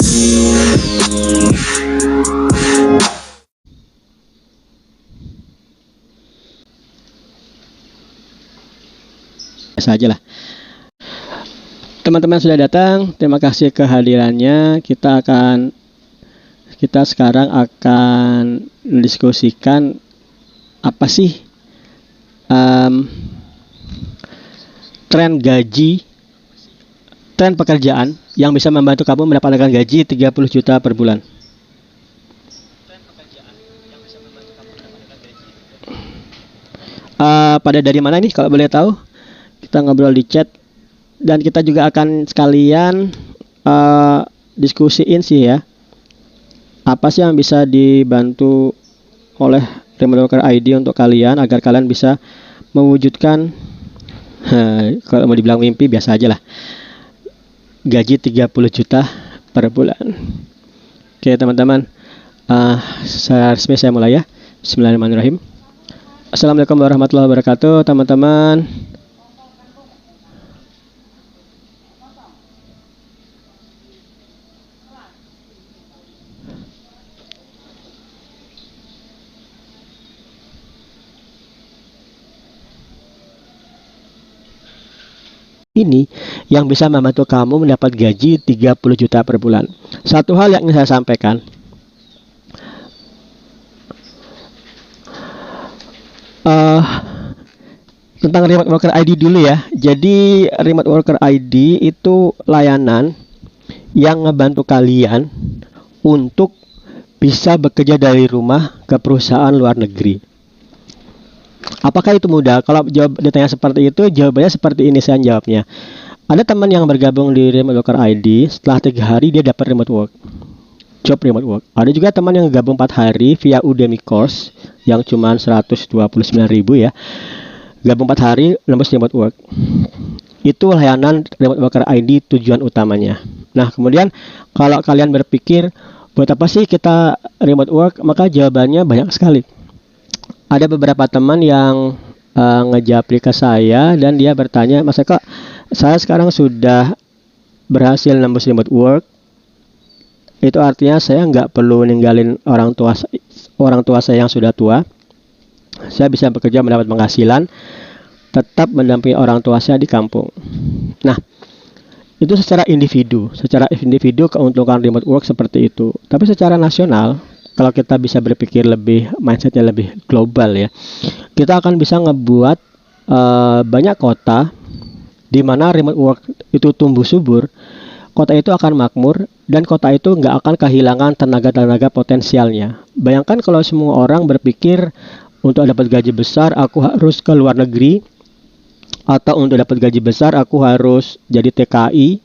Biasa aja lah. Teman-teman sudah datang, terima kasih kehadirannya. Kita sekarang akan mendiskusikan apa sih tren gaji, tren pekerjaan yang bisa membantu kamu mendapatkan gaji 30 juta per bulan. Pada dari mana nih kalau boleh tahu? Kita ngobrol di chat dan kita juga akan sekalian diskusiin sih ya. Apa sih yang bisa dibantu oleh Remote Worker ID untuk kalian agar kalian bisa mewujudkan kalau mau dibilang mimpi biasa aja lah. Gaji 30 juta per bulan. Oke, teman-teman. Secara resmi saya mulai ya. Bismillahirrahmanirrahim. Assalamualaikum warahmatullahi wabarakatuh, teman-teman. Ini yang bisa membantu kamu mendapat gaji 30 juta per bulan. Satu hal yang ingin saya sampaikan, tentang Remote Worker ID dulu ya. Jadi Remote Worker ID itu layanan yang ngebantu kalian untuk bisa bekerja dari rumah ke perusahaan luar negeri. Apakah itu mudah? Kalau ditanya seperti itu, jawabannya seperti ini saya jawabnya. Ada teman yang bergabung di Remote Worker ID, setelah 3 hari dia dapat remote work, job remote work. Ada juga teman yang gabung 4 hari via Udemy course yang cuma 129.000 ya. Gabung 4 hari nembus remote work. Itu layanan Remote Worker ID tujuan utamanya. Nah, kemudian kalau kalian berpikir buat apa sih kita remote work, maka jawabannya banyak sekali. Ada beberapa teman yang ngejapri ke saya dan dia bertanya, Mas Eko, saya sekarang sudah berhasil nembus remote work. Itu artinya saya nggak perlu ninggalin orang tua saya yang sudah tua. Saya bisa bekerja mendapat penghasilan, tetap mendampingi orang tua saya di kampung. Nah, itu secara individu keuntungan remote work seperti itu. Tapi secara nasional, kalau kita bisa berpikir mindsetnya lebih global ya, kita akan bisa ngebuat banyak kota di mana remote work itu tumbuh subur. Kota itu akan makmur dan kota itu nggak akan kehilangan tenaga potensialnya. Bayangkan kalau semua orang berpikir untuk dapat gaji besar aku harus ke luar negeri, atau untuk dapat gaji besar aku harus jadi TKI,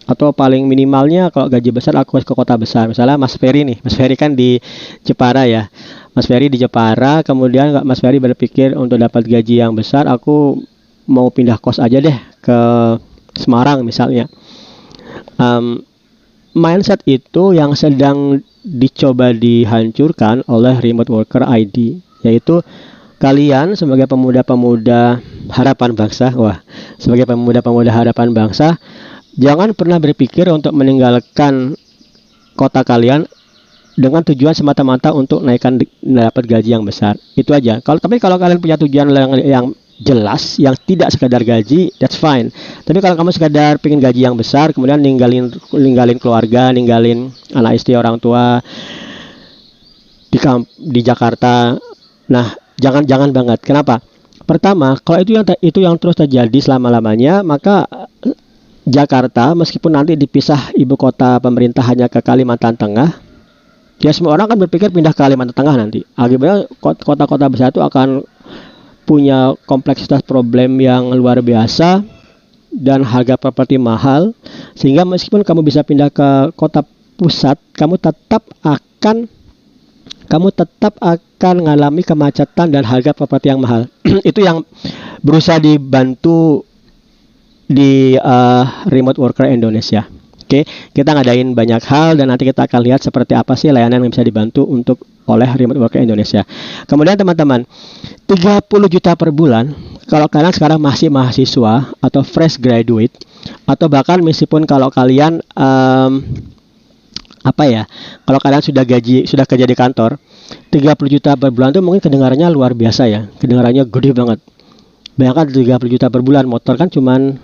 atau paling minimalnya kalau gaji besar aku harus ke kota besar. Misalnya Mas Ferry nih, Mas Ferry kan di Jepara ya. Mas Ferry di Jepara, kemudian Mas Ferry berpikir untuk dapat gaji yang besar aku mau pindah kos aja deh ke Semarang misalnya. Mindset itu yang sedang dicoba dihancurkan oleh Remote Worker ID, yaitu kalian sebagai pemuda-pemuda harapan bangsa, jangan pernah berpikir untuk meninggalkan kota kalian dengan tujuan semata-mata untuk dapat gaji yang besar. Itu aja. Tapi kalau kalian punya tujuan yang jelas, yang tidak sekadar gaji, that's fine. Tapi kalau kamu sekadar pengen gaji yang besar, kemudian ninggalin keluarga, ninggalin anak istri, orang tua di Jakarta, nah jangan banget. Kenapa? Pertama, kalau itu yang terus terjadi selama-lamanya, maka Jakarta meskipun nanti dipisah ibu kota pemerintahannya ke Kalimantan Tengah, ya semua orang kan berpikir pindah ke Kalimantan Tengah nanti. Akibatnya kota-kota besar itu akan punya kompleksitas problem yang luar biasa dan harga properti mahal, sehingga meskipun kamu bisa pindah ke kota pusat, kamu tetap akan mengalami kemacetan dan harga properti yang mahal. Itu yang berusaha dibantu di Remote Worker Indonesia. Oke, kita ngadain banyak hal dan nanti kita akan lihat seperti apa sih layanan yang bisa dibantu oleh Remote Worker Indonesia. Kemudian teman-teman, 30 juta per bulan, kalau kalian sekarang masih mahasiswa atau fresh graduate, atau bahkan meskipun kalau kalian apa ya, kalau kalian sudah kerja di kantor, 30 juta per bulan tuh mungkin kedengarannya luar biasa ya, kedengarannya gede banget. Bayangkan 30 juta per bulan, motor kan cuman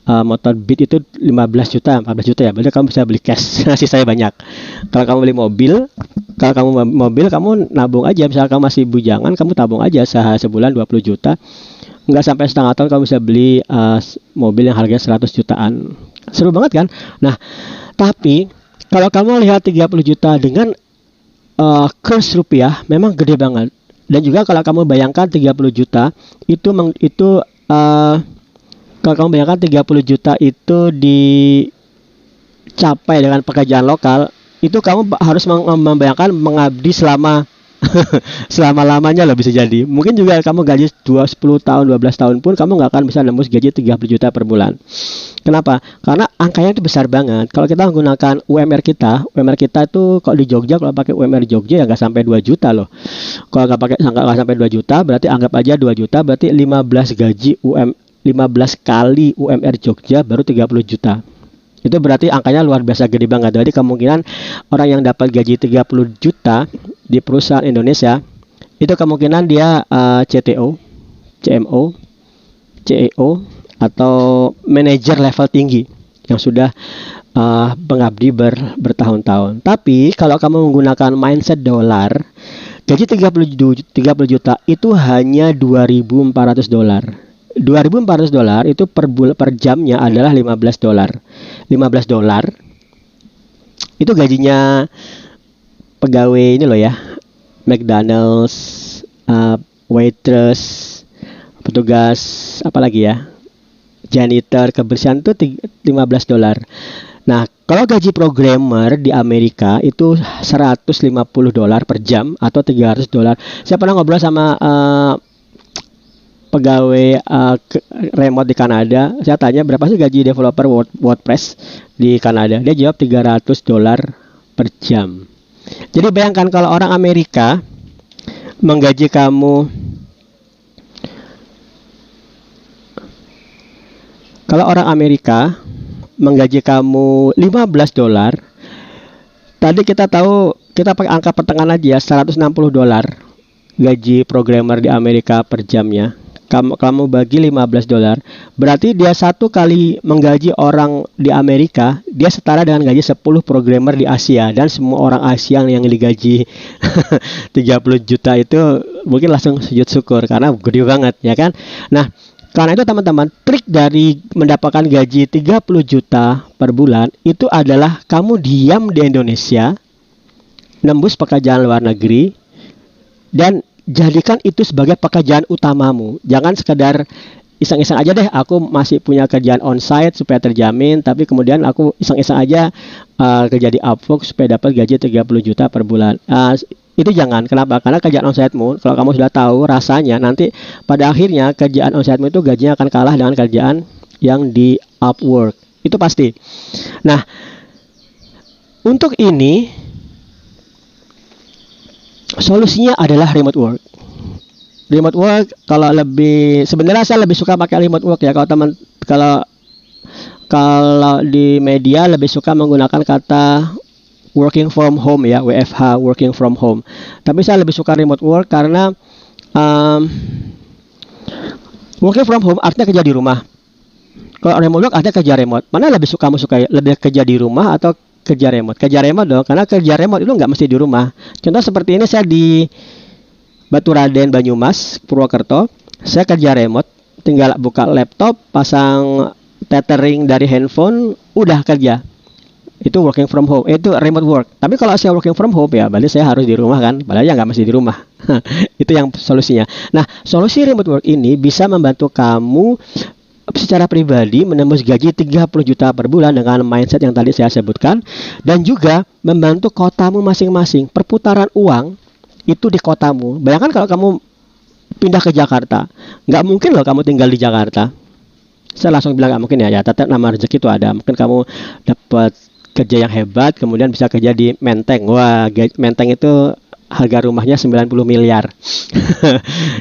motor Beat itu 15 juta, 14 juta ya. Berarti kamu bisa beli cash, sisanya banyak. Kalau kamu beli mobil, kamu nabung aja. Misalnya kamu masih bujangan, kamu tabung aja sebulan 20 juta. Nggak sampai setengah tahun kamu bisa beli mobil yang harganya 100 jutaan. Seru banget kan? Nah, tapi kalau kamu lihat 30 juta dengan kurs rupiah, memang gede banget. Dan juga kalau kamu bayangkan 30 juta itu kalau kamu bayangkan 30 juta itu dicapai dengan pekerjaan lokal, itu kamu harus membayangkan mengabdi selama selama-lamanya loh, bisa jadi. Mungkin juga kamu gaji 10 tahun, 12 tahun pun kamu nggak akan bisa nembus gaji 30 juta per bulan. Kenapa? Karena angkanya itu besar banget. Kalau kita menggunakan UMR kita itu kalau di Jogja, kalau pakai UMR Jogja ya nggak sampai 2 juta loh. Kalau nggak sampai 2 juta, berarti anggap aja 2 juta, berarti 15 kali UMR Jogja baru 30 juta. Itu berarti angkanya luar biasa gede banget. Jadi kemungkinan orang yang dapat gaji 30 juta di perusahaan Indonesia, itu kemungkinan dia CTO, CMO, CEO, atau manajer level tinggi yang sudah pengabdi bertahun-tahun. Tapi kalau kamu menggunakan mindset dolar, gaji 30 juta itu hanya $2.400. $2.400 itu per jamnya adalah $15. $15 itu gajinya pegawai ini loh ya, McDonald's, waitress, petugas apa lagi ya, janitor, kebersihan itu $15. Nah, kalau gaji programmer di Amerika itu $150 per jam atau $300. Saya pernah ngobrol sama pegawai remote di Kanada. Saya tanya berapa sih gaji developer WordPress di Kanada. Dia jawab $300 per jam. Jadi bayangkan kalau orang Amerika menggaji kamu, $15. Tadi kita tahu, kita pakai angka pertengahan aja, $160 gaji programmer di Amerika per jamnya. Kamu bagi $15, berarti dia satu kali menggaji orang di Amerika, dia setara dengan gaji 10 programmer di Asia. Dan semua orang Asia yang digaji 30 juta itu mungkin langsung sujud syukur karena gede banget, ya kan? Nah, karena itu teman-teman, trik dari mendapatkan gaji 30 juta per bulan itu adalah kamu diam di Indonesia, nembus pekerjaan luar negeri, dan jadikan itu sebagai pekerjaan utamamu. Jangan sekedar iseng-iseng aja deh, aku masih punya kerjaan onsite supaya terjamin, tapi kemudian aku iseng-iseng aja kerja di Upwork supaya dapat gaji 30 juta per bulan. Itu jangan. Kenapa? Karena kerjaan onsite-mu, kalau kamu sudah tahu rasanya, nanti pada akhirnya kerjaan onsite-mu itu gajinya akan kalah dengan kerjaan yang di Upwork. Itu pasti. Nah, untuk ini solusinya adalah remote work. Remote work sebenarnya saya lebih suka pakai remote work ya. Kalau di media lebih suka menggunakan kata working from home ya, WFH, working from home. Tapi saya lebih suka remote work karena working from home artinya kerja di rumah. Kalau remote work artinya kerja remote. Mana kamu suka lebih kerja di rumah atau kerja remote? Kerja remote dong, karena kerja remote itu nggak mesti di rumah. Contoh seperti ini, saya di Baturaden, Banyumas, Purwokerto. Saya kerja remote, tinggal buka laptop, pasang tethering dari handphone, udah kerja. Itu working from home, itu remote work. Tapi kalau saya working from home ya berarti saya harus di rumah kan, padahal ya nggak mesti di rumah. Itu yang solusinya. Nah, solusi remote work ini bisa membantu kamu secara pribadi menembus gaji 30 juta per bulan dengan mindset yang tadi saya sebutkan, dan juga membantu kotamu masing-masing. Perputaran uang itu di kotamu. Bayangkan kalau kamu pindah ke Jakarta, nggak mungkin loh kamu tinggal di Jakarta. Saya langsung bilang nggak mungkin ya, tetap nama rezeki itu ada. Mungkin kamu dapat kerja yang hebat, kemudian bisa kerja di Menteng. Wah, Menteng itu harga rumahnya 90 miliar.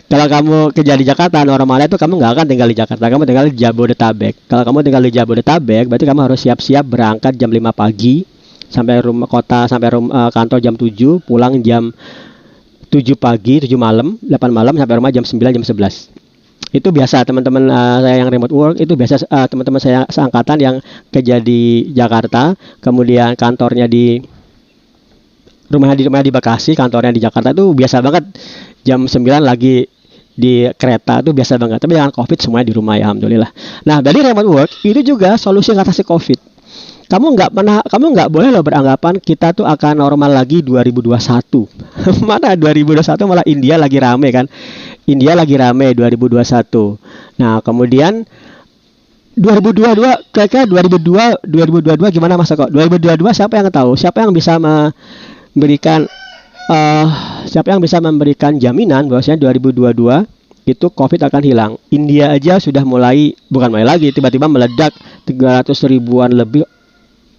Kalau kamu kerja di Jakarta, normalnya itu kamu nggak akan tinggal di Jakarta, kamu tinggal di Jabodetabek. Kalau kamu tinggal di Jabodetabek, berarti kamu harus siap-siap berangkat jam 5 pagi sampai rumah kota, sampai kantor jam 7, pulang jam 7 pagi, 7 malam, 8 malam, sampai rumah jam 9, jam 11. Itu biasa teman-teman saya yang remote work, itu biasa teman-teman saya seangkatan yang kerja di Jakarta, kemudian kantornya di rumahnya di Bekasi, kantornya di Jakarta, itu biasa banget jam 9 lagi di kereta, itu biasa banget. Tapi dengan COVID semuanya di rumah ya, alhamdulillah. Nah, dari remote work itu juga solusi ngatasi COVID. Kamu nggak boleh loh beranggapan kita tuh akan normal lagi 2021. Mana 2021, malah India lagi rame kan. India lagi rame 2021. Nah, kemudian 2022, kira-kira 2022 gimana Mas Eko? 2022 siapa yang tahu? Siapa yang bisa memberikan jaminan bahwasanya 2022 itu COVID akan hilang? India aja sudah bukan mulai lagi, tiba-tiba meledak 300 ribuan lebih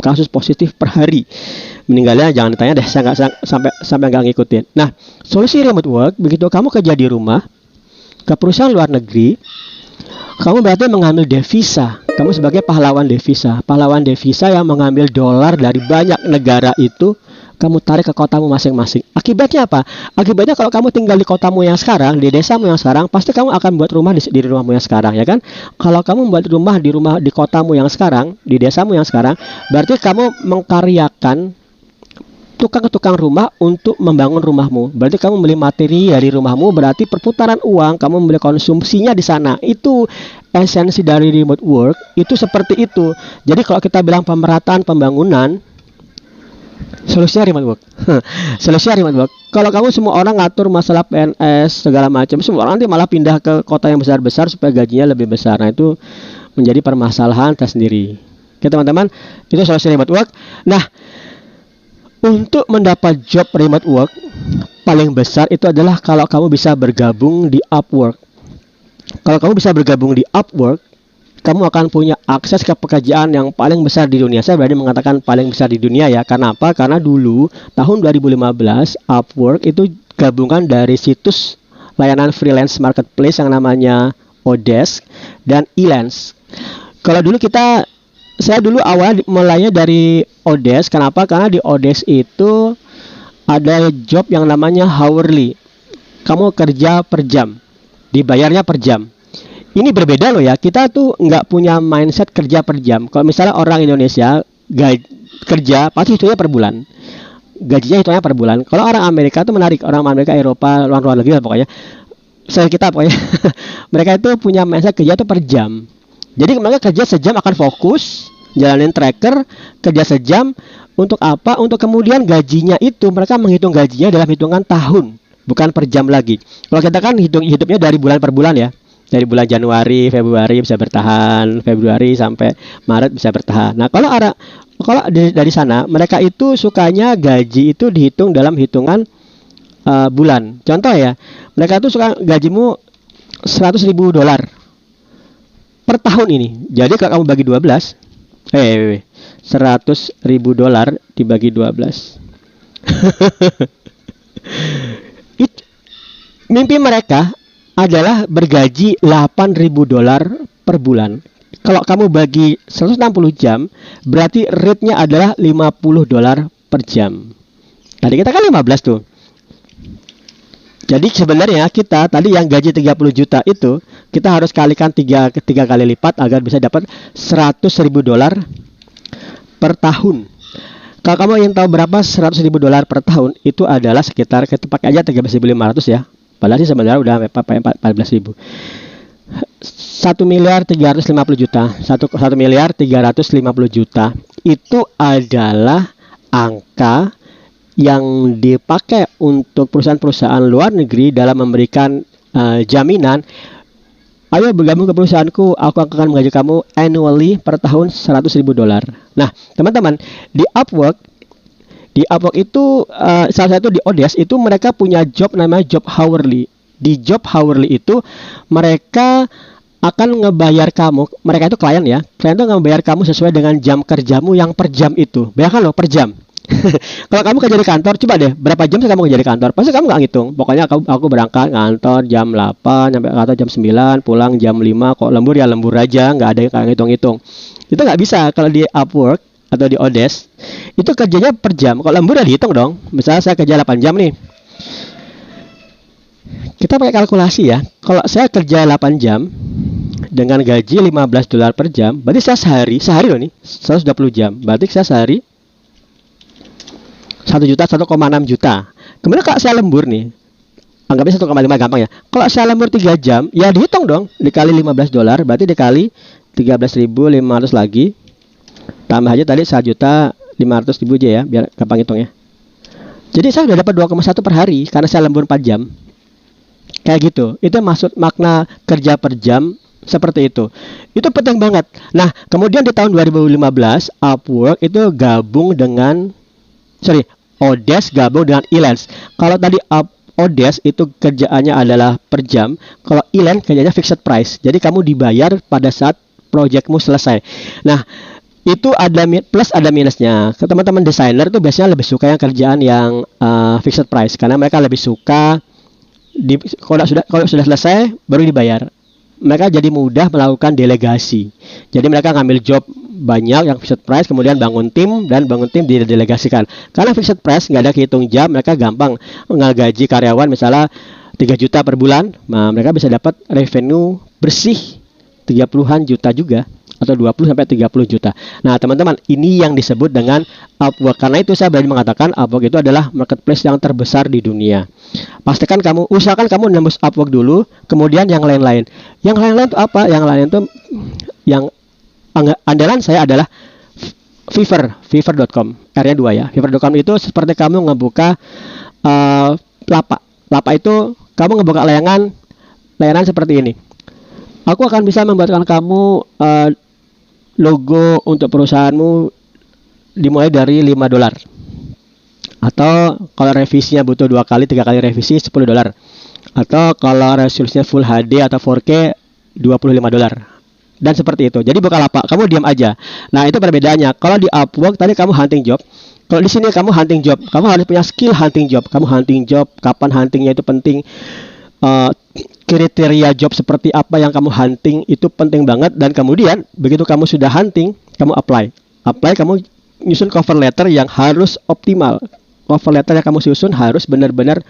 kasus positif per hari. Meninggalnya jangan ditanya deh, saya nggak sampai nggak ngikutin. Nah, solusi remote work, begitu kamu kerja di rumah ke perusahaan luar negeri, kamu berarti mengambil devisa. Kamu sebagai pahlawan devisa yang mengambil dolar dari banyak negara itu, kamu tarik ke kotamu masing-masing. Akibatnya apa? Akibatnya kalau kamu tinggal di kotamu yang sekarang, di desamu yang sekarang, pasti kamu akan buat rumah di rumahmu yang sekarang, ya kan? Kalau kamu membuat rumah di kotamu yang sekarang, di desamu yang sekarang, berarti kamu mengkaryakan tukang-tukang rumah untuk membangun rumahmu. Berarti kamu beli materi dari rumahmu, berarti perputaran uang, kamu membeli konsumsinya di sana. Itu esensi dari remote work, itu seperti itu. Jadi kalau kita bilang pemerataan pembangunan, solusinya remote work. Solusinya remote work. Kalau kamu semua orang ngatur masalah PNS segala macam, semua orang nanti malah pindah ke kota yang besar-besar supaya gajinya lebih besar. Nah, itu menjadi permasalahan tersendiri. Oke teman-teman, itu solusi remote work. Nah, untuk mendapat job remote work paling besar itu adalah kalau kamu bisa bergabung di Upwork. Kalau kamu bisa bergabung di Upwork, kamu akan punya akses ke pekerjaan yang paling besar di dunia. Saya berani mengatakan paling besar di dunia ya. Karena apa? Karena dulu tahun 2015 Upwork itu gabungan dari situs layanan freelance marketplace yang namanya Odesk dan Elance. Kalau dulu saya dulu awal mulainya dari Odesk. Kenapa? Karena di Odesk itu ada job yang namanya hourly. Kamu kerja per jam, dibayarnya per jam. Ini berbeda loh ya. Kita tuh nggak punya mindset kerja per jam. Kalau misalnya orang Indonesia kerja pasti hitungnya per bulan. Gajinya hitungnya per bulan. Kalau orang Amerika tuh menarik. Orang Amerika, Eropa, luar negeri lah pokoknya. Pokoknya. Mereka itu punya mindset kerja tuh per jam. Jadi mereka kerja sejam akan fokus, jalanin tracker, kerja sejam. Untuk apa? Untuk kemudian gajinya itu, mereka menghitung gajinya dalam hitungan tahun, bukan per jam lagi. Kalau kita kan hidupnya dari bulan per bulan ya. Dari bulan Januari, Februari bisa bertahan, Februari sampai Maret bisa bertahan. Nah, kalau dari sana, mereka itu sukanya gaji itu dihitung dalam hitungan bulan. Contoh ya, mereka itu suka gajimu $100.000 per tahun ini. Jadi kalau kamu bagi 12, $100.000 dibagi 12. Mimpi mereka adalah bergaji $8.000 per bulan. Kalau kamu bagi 160 jam, berarti rate-nya adalah $50 per jam. Tadi kita kan 15 tuh. Jadi sebenarnya kita tadi yang gaji 30 juta itu, kita harus kalikan 3 kali lipat agar bisa dapat $100.000 per tahun. Kalau kamu ingin tahu berapa $100.000 per tahun, itu adalah sekitar, kita pakai aja 13.500 ya. Padahal sih sebenarnya udah 14.000. 1.350 juta. 1.350 juta itu adalah angka yang dipakai untuk perusahaan-perusahaan luar negeri dalam memberikan jaminan, ayo bergabung ke perusahaanku, aku akan menggaji kamu annually per tahun $100.000. Nah, teman-teman, di Upwork itu salah satu di Odesk itu mereka punya job namanya job hourly. Di job hourly itu mereka akan ngebayar kamu, mereka itu klien ya, klien itu ngebayar kamu sesuai dengan jam kerjamu yang per jam itu. Bayangkan loh, per jam. Kalau kamu kerja di kantor, coba deh berapa jam sih kamu kerja di kantor? Pasti kamu nggak ngitung. Pokoknya aku berangkat kantor jam 8 sampai kantor jam 9, pulang jam 5. Kok lembur ya lembur aja, nggak ada yang ngitung-ngitung. Itu nggak bisa kalau di Upwork atau di Odesk. itu kerjanya per jam. Kalau lembur ya dihitung dong. Misalnya saya kerja 8 jam nih. Kita pakai kalkulasi ya. Kalau saya kerja 8 jam dengan gaji $15 per jam, berarti saya sehari loh nih, 120 jam. Berarti saya sehari 1 juta, 1,6 juta. Kemudian kalau saya lembur nih, anggapnya 1,5 gampang ya. Kalau saya lembur 3 jam, ya dihitung dong. Dikali $15, berarti dikali 13.500 lagi. Tambah aja tadi 1.500.000 aja ya, biar gampang hitungnya. Jadi saya udah dapat 2,1 per hari karena saya lembur 4 jam. Kayak gitu. Itu maksud makna kerja per jam seperti itu. Itu penting banget. Nah, kemudian di tahun 2015 Upwork itu gabung dengan Odesk gabung dengan Elance. Kalau tadi Odesk itu kerjaannya adalah per jam, kalau Elance kerjanya fixed price. Jadi kamu dibayar pada saat proyekmu selesai. Nah, itu ada plus ada minusnya. Teman-teman desainer itu biasanya lebih suka yang kerjaan yang fixed price karena mereka lebih suka kalau sudah selesai baru dibayar. Mereka jadi mudah melakukan delegasi. Jadi mereka ngambil job banyak yang fixed price, kemudian bangun tim didelegasikan. Karena fixed price nggak ada hitung jam, mereka gampang ngegaji karyawan misalnya 3 juta per bulan. Nah, mereka bisa dapat revenue bersih 30-an juta juga, atau 20 sampai 30 juta. Nah, teman-teman, ini yang disebut dengan Upwork. Karena itu saya berani mengatakan Upwork itu adalah marketplace yang terbesar di dunia. Usahakan kamu nembus Upwork dulu, kemudian yang lain-lain. Yang lain-lain itu apa? Yang lain itu yang andalan saya adalah Fiverr.com. R-nya 2 ya. Fiverr.com itu seperti kamu ngebuka lapak. Lapak itu kamu ngebuka layanan seperti ini. Aku akan bisa membuatkan kamu logo untuk perusahaanmu dimulai dari $5. Atau kalau revisinya butuh 2 kali, 3 kali revisi $10. Atau kalau resolusinya Full HD atau 4K $25. Dan seperti itu. Jadi Bukalapak, kamu diam aja. Nah, itu perbedaannya. Kalau di Upwork tadi kamu hunting job. Kalau di sini kamu hunting job. Kamu harus punya skill hunting job. Kamu hunting job, kapan huntingnya itu penting. Kriteria job seperti apa yang kamu hunting itu penting banget. Dan kemudian begitu kamu sudah hunting, kamu apply, kamu nyusun cover letter yang harus optimal. Cover letter yang kamu susun harus benar-benar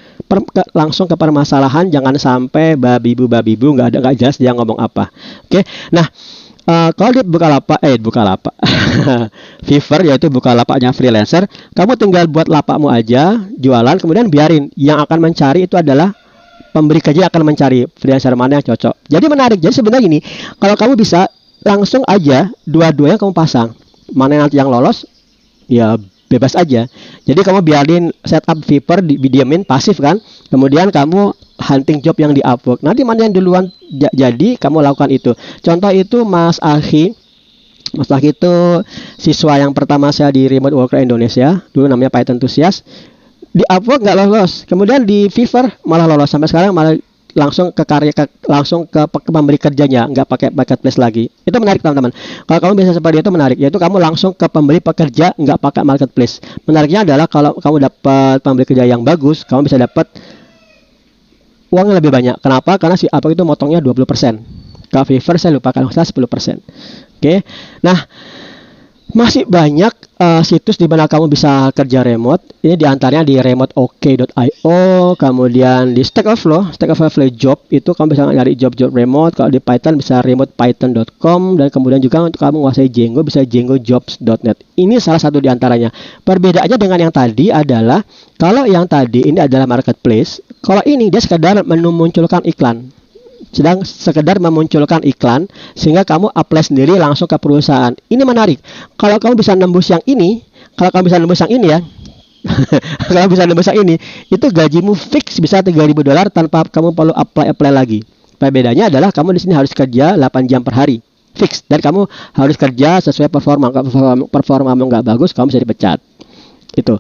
langsung ke permasalahan, jangan sampai babi-bu nggak jelas dia ngomong apa. Oke. Nah, kalau di Bukalapak Fiverr, yaitu Bukalapaknya freelancer, kamu tinggal buat lapakmu aja, jualan, kemudian biarin yang akan mencari itu adalah pemberi kerja, akan mencari freelancer mana yang cocok. Jadi menarik. Jadi sebenarnya gini, kalau kamu bisa langsung aja dua-duanya kamu pasang. Mana nanti yang lolos, ya bebas aja. Jadi kamu biarin setup Fiverr didiamin pasif kan. Kemudian kamu hunting job yang di Upwork. Nanti mana yang duluan jadi kamu lakukan itu. Contoh itu Mas Akhi itu siswa yang pertama saya di Remote Worker Indonesia. Dulu namanya Python Enthusiast. Di Upwork nggak lolos, kemudian di Fiverr malah lolos. Sampai sekarang malah langsung ke pemberi kerjanya, nggak pakai marketplace lagi. Itu menarik teman-teman. Kalau kamu bisa seperti itu menarik, yaitu kamu langsung ke pemberi pekerja, nggak pakai marketplace. Menariknya adalah kalau kamu dapat pemberi kerja yang bagus, kamu bisa dapat uang yang lebih banyak. Kenapa? Karena si Upwork itu motongnya 20%. Kalau Fiverr saya lupa, kalau saya 10%. Oke. Nah, masih banyak situs di mana kamu bisa kerja remote. Ini diantaranya di remoteok.io, kemudian di Stack Overflow job itu kamu bisa nyari job-job remote. Kalau di Python bisa remotepython.com, dan kemudian juga untuk kamu menguasai Django bisa djangojobs.net. Ini salah satu diantaranya. Perbedaannya dengan yang tadi adalah kalau yang tadi ini adalah marketplace, kalau ini dia sekedar memunculkan iklan. Sedang sekedar memunculkan iklan sehingga kamu apply sendiri langsung ke perusahaan. Ini menarik. Kalau kamu bisa nembus yang ini, ya, kalau bisa nembus yang ini, itu gajimu fix bisa $3.000 tanpa kamu perlu apply lagi. Perbedaannya adalah kamu di sini harus kerja 8 jam per hari, fix, dan kamu harus kerja sesuai performa. Kalau performamu nggak bagus, kamu bisa dipecat. Itu.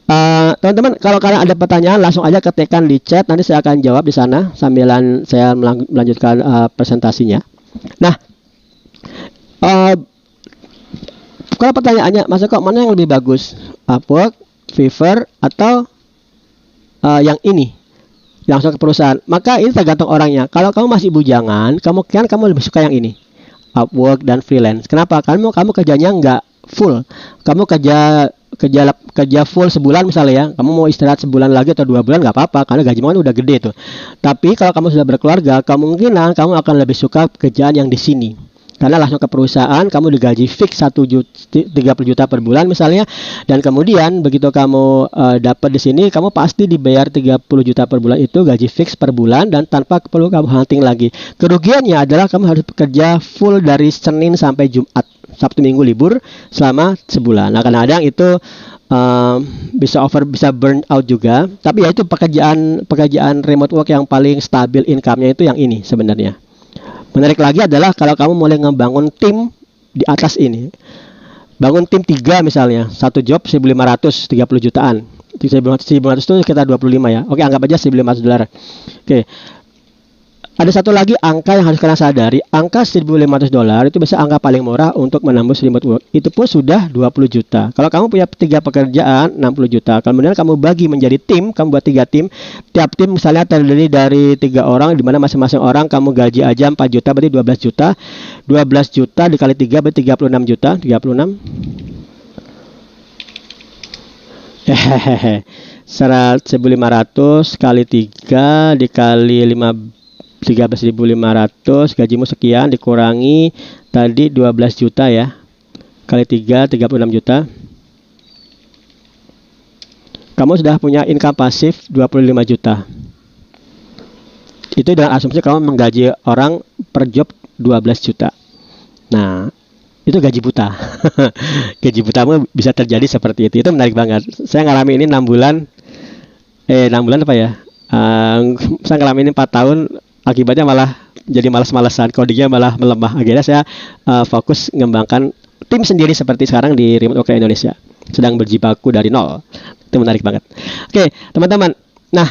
Teman-teman, kalau kalian ada pertanyaan langsung aja ketikkan di chat, nanti saya akan jawab di sana sambilan saya melanjutkan presentasinya. Nah, kalau pertanyaannya, Mas Eko, mana yang lebih bagus? Upwork, Fiverr, atau yang ini langsung ke perusahaan? Maka ini tergantung orangnya. Kalau kamu masih bujangan, kamu lebih suka yang ini, Upwork dan freelance. Kenapa? Kamu kerjanya nggak full, kamu kerja kerja full sebulan misalnya ya, kamu mau istirahat sebulan lagi atau 2 bulan nggak apa-apa, karena gajimu kan udah gede tuh. Tapi kalau kamu sudah berkeluarga, kemungkinan kamu akan lebih suka kerjaan yang di sini. Karena langsung ke perusahaan, kamu digaji fix 30 juta per bulan misalnya, dan kemudian begitu kamu dapat di sini, kamu pasti dibayar 30 juta per bulan, itu gaji fix per bulan dan tanpa perlu kamu hunting lagi. Kerugiannya adalah kamu harus bekerja full dari Senin sampai Jumat, Sabtu Minggu libur selama sebulan. Nah, kadang-kadang itu bisa burn out juga. Tapi ya itu pekerjaan remote work yang paling stabil income-nya itu yang ini sebenarnya. Menarik lagi adalah kalau kamu mulai ngebangun tim di atas ini. Bangun tim 3 misalnya, satu job 1.500, 30 jutaan. 1.500 itu sekitar 25 ya. Oke, anggap aja 1.500 dolar. Oke. Ada satu lagi angka yang harus kalian sadari, angka 1.500 dolar itu biasanya angka paling murah untuk menembus remote work. Itu pun sudah 20 juta. Kalau kamu punya 3 pekerjaan, 60 juta. Kemudian kamu bagi menjadi tim, kamu buat 3 tim. Tiap tim misalnya terdiri dari 3 orang, di mana masing-masing orang kamu gaji aja 4 juta, berarti 12 juta. 12 juta dikali 3 berarti 36 juta. 36. Hehehe. 1.500 kali 3 dikali 13.500, gajimu sekian dikurangi tadi 12 juta ya, kali 3 36 juta. Kamu sudah punya income pasif 25 juta. Itu dengan asumsi kamu menggaji orang per job 12 juta. Nah, itu gaji buta. Gaji butamu bisa terjadi seperti itu. Itu menarik banget. Saya ngalami ini 6 bulan. 6 bulan apa ya? Saya ngalami ini 4 tahun. Akibatnya malah jadi malas-malasan, codingnya malah melemah. Akhirnya saya fokus mengembangkan tim sendiri seperti sekarang di Remote Worker Indonesia. Sedang berjibaku dari nol. Itu menarik banget. Oke, teman-teman. Nah,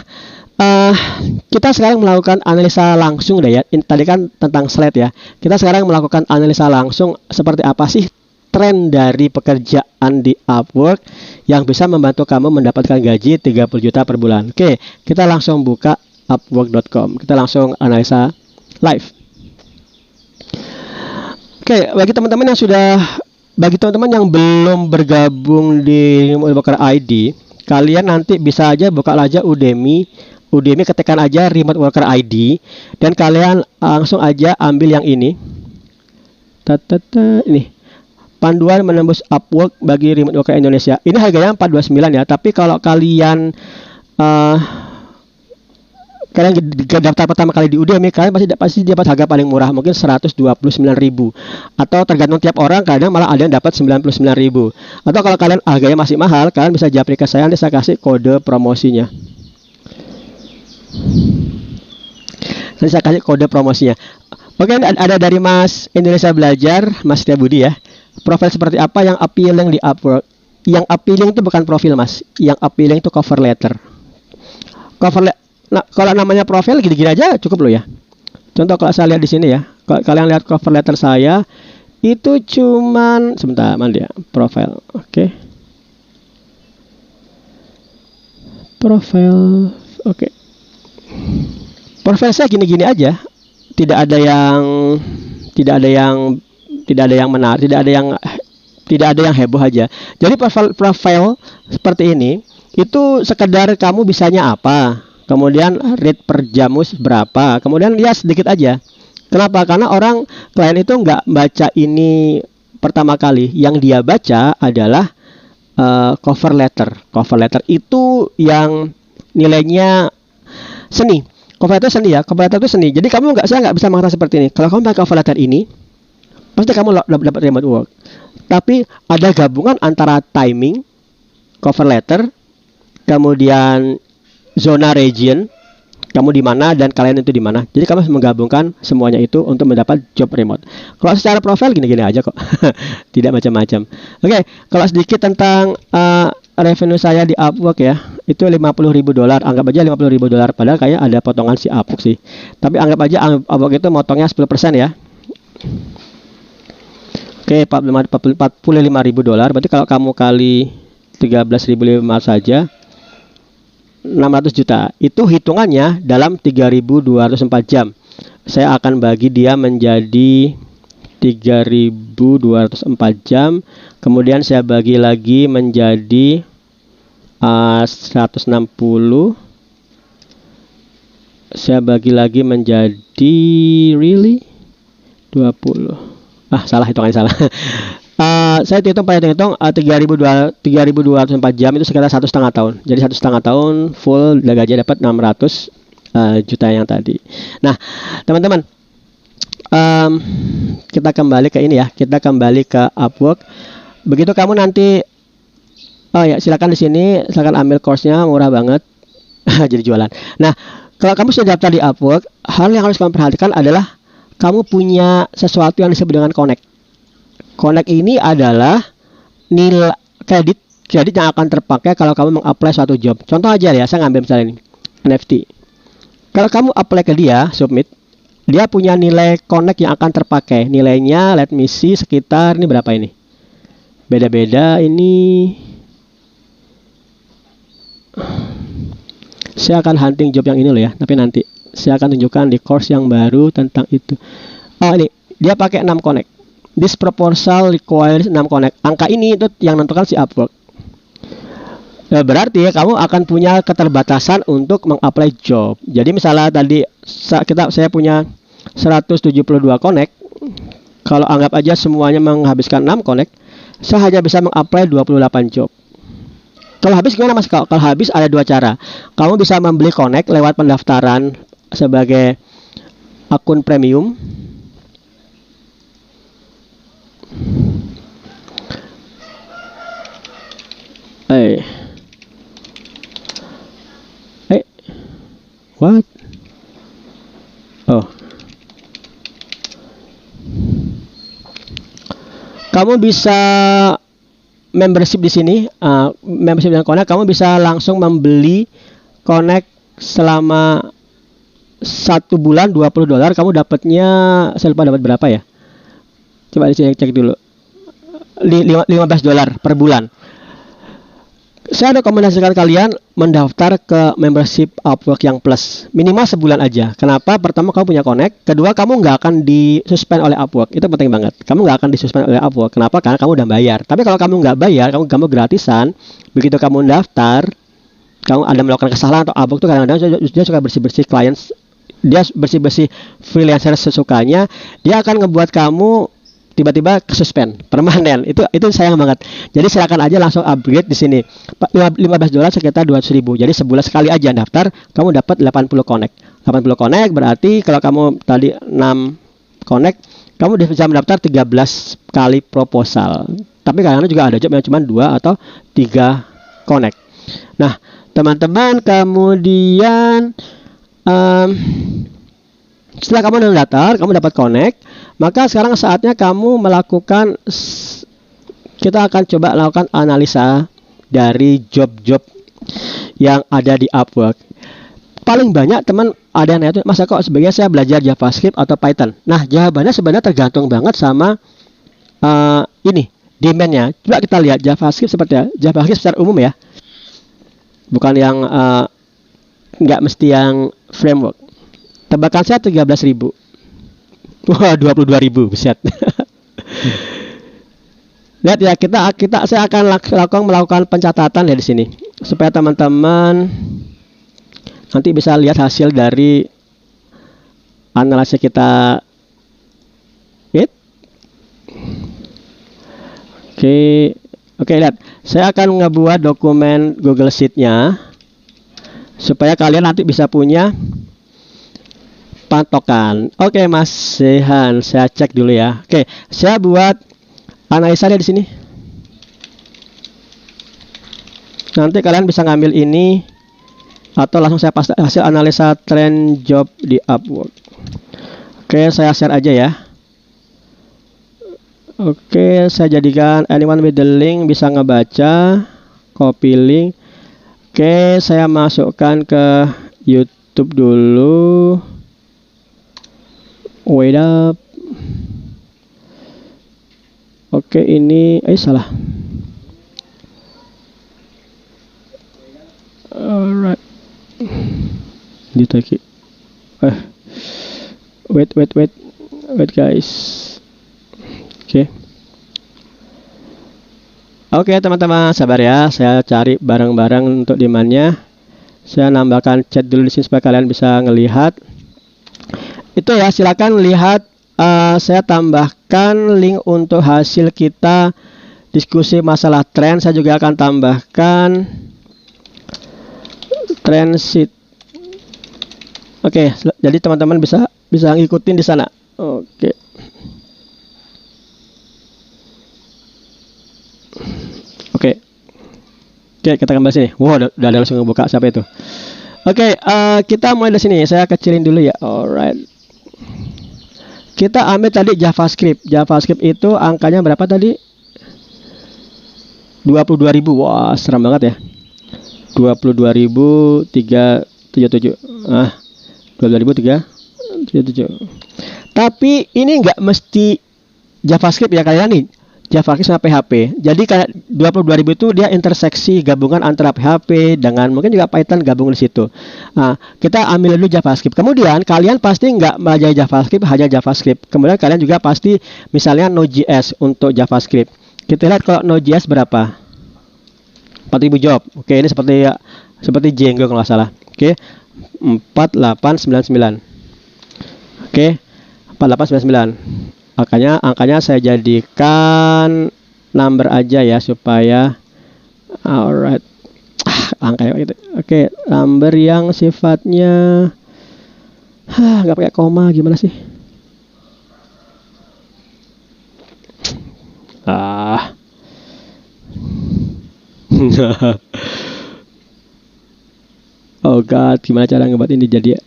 kita sekarang melakukan analisa langsung deh ya. Tadi kan tentang slide ya. Kita sekarang melakukan analisa langsung seperti apa sih tren dari pekerjaan di Upwork yang bisa membantu kamu mendapatkan gaji 30 juta per bulan. Oke, kita langsung buka Upwork.com. Kita langsung analisa live. Oke, bagi teman-teman yang belum bergabung di Remote Worker ID, kalian nanti bisa aja buka aja Udemy, ketikkan aja Remote Worker ID dan kalian langsung aja ambil yang ini. Ini. Panduan menembus Upwork bagi Remote Worker Indonesia. Ini harganya 429 ya, tapi kalau kalian daftar pertama kali di Udemy, kalian pasti dapat harga paling murah, mungkin 129.000, atau tergantung tiap orang, kadang malah ada yang dapat 99.000. Atau kalau kalian harganya masih mahal, kalian bisa japri ke saya, nanti saya kasih kode promosinya. Oke, ada dari Mas Indonesia Belajar, Mas Setia Budi ya. Profil seperti apa yang appealing di Upwork? Yang appealing itu bukan profil, Mas. Yang appealing itu cover letter. Nah, kalau namanya profil gini-gini aja cukup loh ya. Contoh kalau saya lihat di sini ya. Kalau kalian lihat cover letter saya itu cuman sebentar, mana dia? Profil. Oke. Profil. Oke. Profil saya gini-gini aja. Tidak ada yang menarik, tidak ada yang heboh aja. Jadi profil seperti ini itu sekedar kamu bisanya apa, kemudian rate per jamu berapa, kemudian ya sedikit aja. Kenapa? Karena klien itu nggak baca ini pertama kali. Yang dia baca adalah cover letter. Cover letter itu yang nilainya seni. Cover letter seni ya. Cover letter itu seni. Jadi saya nggak bisa mengatakan seperti ini. Kalau kamu pakai cover letter ini, pasti kamu dapat remote work. Tapi ada gabungan antara timing, cover letter, kemudian zona region, kamu di mana dan kalian itu di mana. Jadi kamu harus menggabungkan semuanya itu untuk mendapat job remote. Kalau secara profil gini-gini aja kok. Tidak macam-macam. Oke, kalau sedikit tentang revenue saya di Upwork ya, itu 50.000 dolar. Anggap aja 50.000 dolar, padahal kayak ada potongan si Upwork sih. Tapi anggap aja Upwork itu motongnya 10% ya. Oke, 45.000 dolar. Berarti kalau kamu kali 13.500 saja, 600 juta. Itu hitungannya dalam 3.204 jam. Saya akan bagi dia menjadi 3.204 jam Kemudian saya bagi lagi menjadi 160. Saya bagi lagi menjadi really 20. Salah, hitungannya salah. Saya hitung 3.204 jam itu sekitar 1,5 tahun. Jadi 1,5 tahun full gaji dapat 600 juta yang tadi. Nah, teman-teman, kita kembali ke ini ya. Kita kembali ke Upwork. Begitu kamu nanti, silakan di sini, silakan ambil course-nya, murah banget. Jadi jualan. Nah, kalau kamu sudah daftar di Upwork, hal yang harus kamu perhatikan adalah kamu punya sesuatu yang disebut dengan Connect. Connect ini adalah nilai kredit yang akan terpakai kalau kamu mengapply suatu job. Contoh aja ya, saya ngambil misalnya ini NFT. Kalau kamu apply ke dia, submit, dia punya nilai Connect yang akan terpakai. Nilainya, let me see, sekitar ini berapa ini? Beda-beda ini. Saya akan hunting job yang ini loh ya, tapi nanti saya akan tunjukkan di course yang baru tentang itu. Ini dia pakai 6 Connect. This proposal requires 6 Connect. Angka ini itu yang menentukan si Upwork. Berarti kamu akan punya keterbatasan untuk mengapply job. Jadi misalnya tadi saya punya 172 Connect. Kalau anggap aja semuanya menghabiskan 6 Connect, saya hanya bisa mengapply 28 job. Kalau habis gimana Mas? Kalau habis ada 2 cara. Kamu bisa membeli Connect lewat pendaftaran sebagai akun premium. What? Kamu bisa membership di sini, membership dengan Connect. Kamu bisa langsung membeli Connect selama 1 bulan $20. Kamu dapatnya, saya lupa dapat berapa ya? Coba di sini cek dulu. $15 per bulan. Saya rekomendasikan kalian mendaftar ke membership Upwork yang plus, minimal sebulan aja. Kenapa? Pertama, kamu punya Connect. Kedua, kamu nggak akan disuspend oleh Upwork. Itu penting banget. Kamu nggak akan disuspend oleh Upwork. Kenapa? Karena kamu udah bayar. Tapi kalau kamu nggak bayar, kamu gratisan, begitu kamu daftar, kamu ada melakukan kesalahan atau Upwork tuh kadang-kadang dia suka bersih-bersih klien, dia bersih-bersih freelancer sesukanya, dia akan ngebuat kamu tiba-tiba kesuspend permanen. Itu sayang banget. Jadi silakan aja langsung upgrade di sini. $15 sekitar 200.000. Jadi sebulan sekali aja daftar, kamu dapat 80 Connect. 80 Connect berarti kalau kamu tadi 6 Connect, kamu bisa mendaftar 13 kali proposal. Tapi kadang-kadang juga ada job yang cuma 2 atau 3 Connect. Nah, teman-teman, kemudian setelah kamu mendaftar, kamu dapat Connect, maka sekarang saatnya kamu melakukan, kita akan coba lakukan analisa dari job-job yang ada di Upwork. Paling banyak teman ada yang nanya, Mas kok sebaiknya saya belajar JavaScript atau Python? Nah, jawabannya sebenarnya tergantung banget sama ini demand-nya. Coba kita lihat JavaScript seperti ya. JavaScript secara umum ya, bukan yang nggak mesti yang framework. Tebakan saya 13.000. Wah, 22.000, buset. Lihat ya, saya akan melakukan pencatatan ya di sini supaya teman-teman nanti bisa lihat hasil dari analisa kita. Oke, lihat. Saya akan ngebuat dokumen Google Sheet-nya supaya kalian nanti bisa punya patokan. Oke, Mas Sehan, saya cek dulu ya. Oke, saya buat analisa di sini. Nanti kalian bisa ngambil ini atau langsung saya pas hasil analisa tren job di Upwork. Oke, saya share aja ya. Oke, saya jadikan anyone with the link bisa ngebaca, copy link. Oke, saya masukkan ke YouTube dulu. Wait up. Oke, ini salah. Alright. Ditaki. Wait guys. Oke. Oke teman-teman, sabar ya. Saya cari barang-barang untuk demand-nya. Saya nambahkan chat dulu di sini supaya kalian bisa ngelihat. Itu ya, silakan lihat. Saya tambahkan link untuk hasil kita diskusi masalah tren. Saya juga akan tambahkan trend sheet. Oke, jadi teman-teman bisa ngikutin di sana. Oke. Oke, kita kembali sini. Wow, udah langsung ngebuka siapa itu. Oke, kita mulai dari sini. Saya kecilin dulu ya. Alright. Kita ambil tadi JavaScript. JavaScript itu angkanya berapa tadi? 22.000. Wah, seram banget ya. 22.377. 22.377. Tapi ini nggak mesti JavaScript ya kalian nih. JavaScript sama PHP. Jadi kayak 22.000 itu dia interseksi gabungan antara PHP dengan mungkin juga Python gabung di situ. Nah, kita ambil dulu JavaScript. Kemudian kalian pasti nggak belajar JavaScript hanya JavaScript. Kemudian kalian juga pasti misalnya Node.js untuk JavaScript. Kita lihat kalau Node.js berapa? 4.000 job. Oke, ini seperti Django kalau nggak salah. Oke, 4899. Oke, 4899. Angkanya saya jadikan number aja ya supaya alright. Angka gitu. Oke, number yang sifatnya nggak pakai koma gimana sih? Oh god, gimana cara ngebuat ini jadi ya?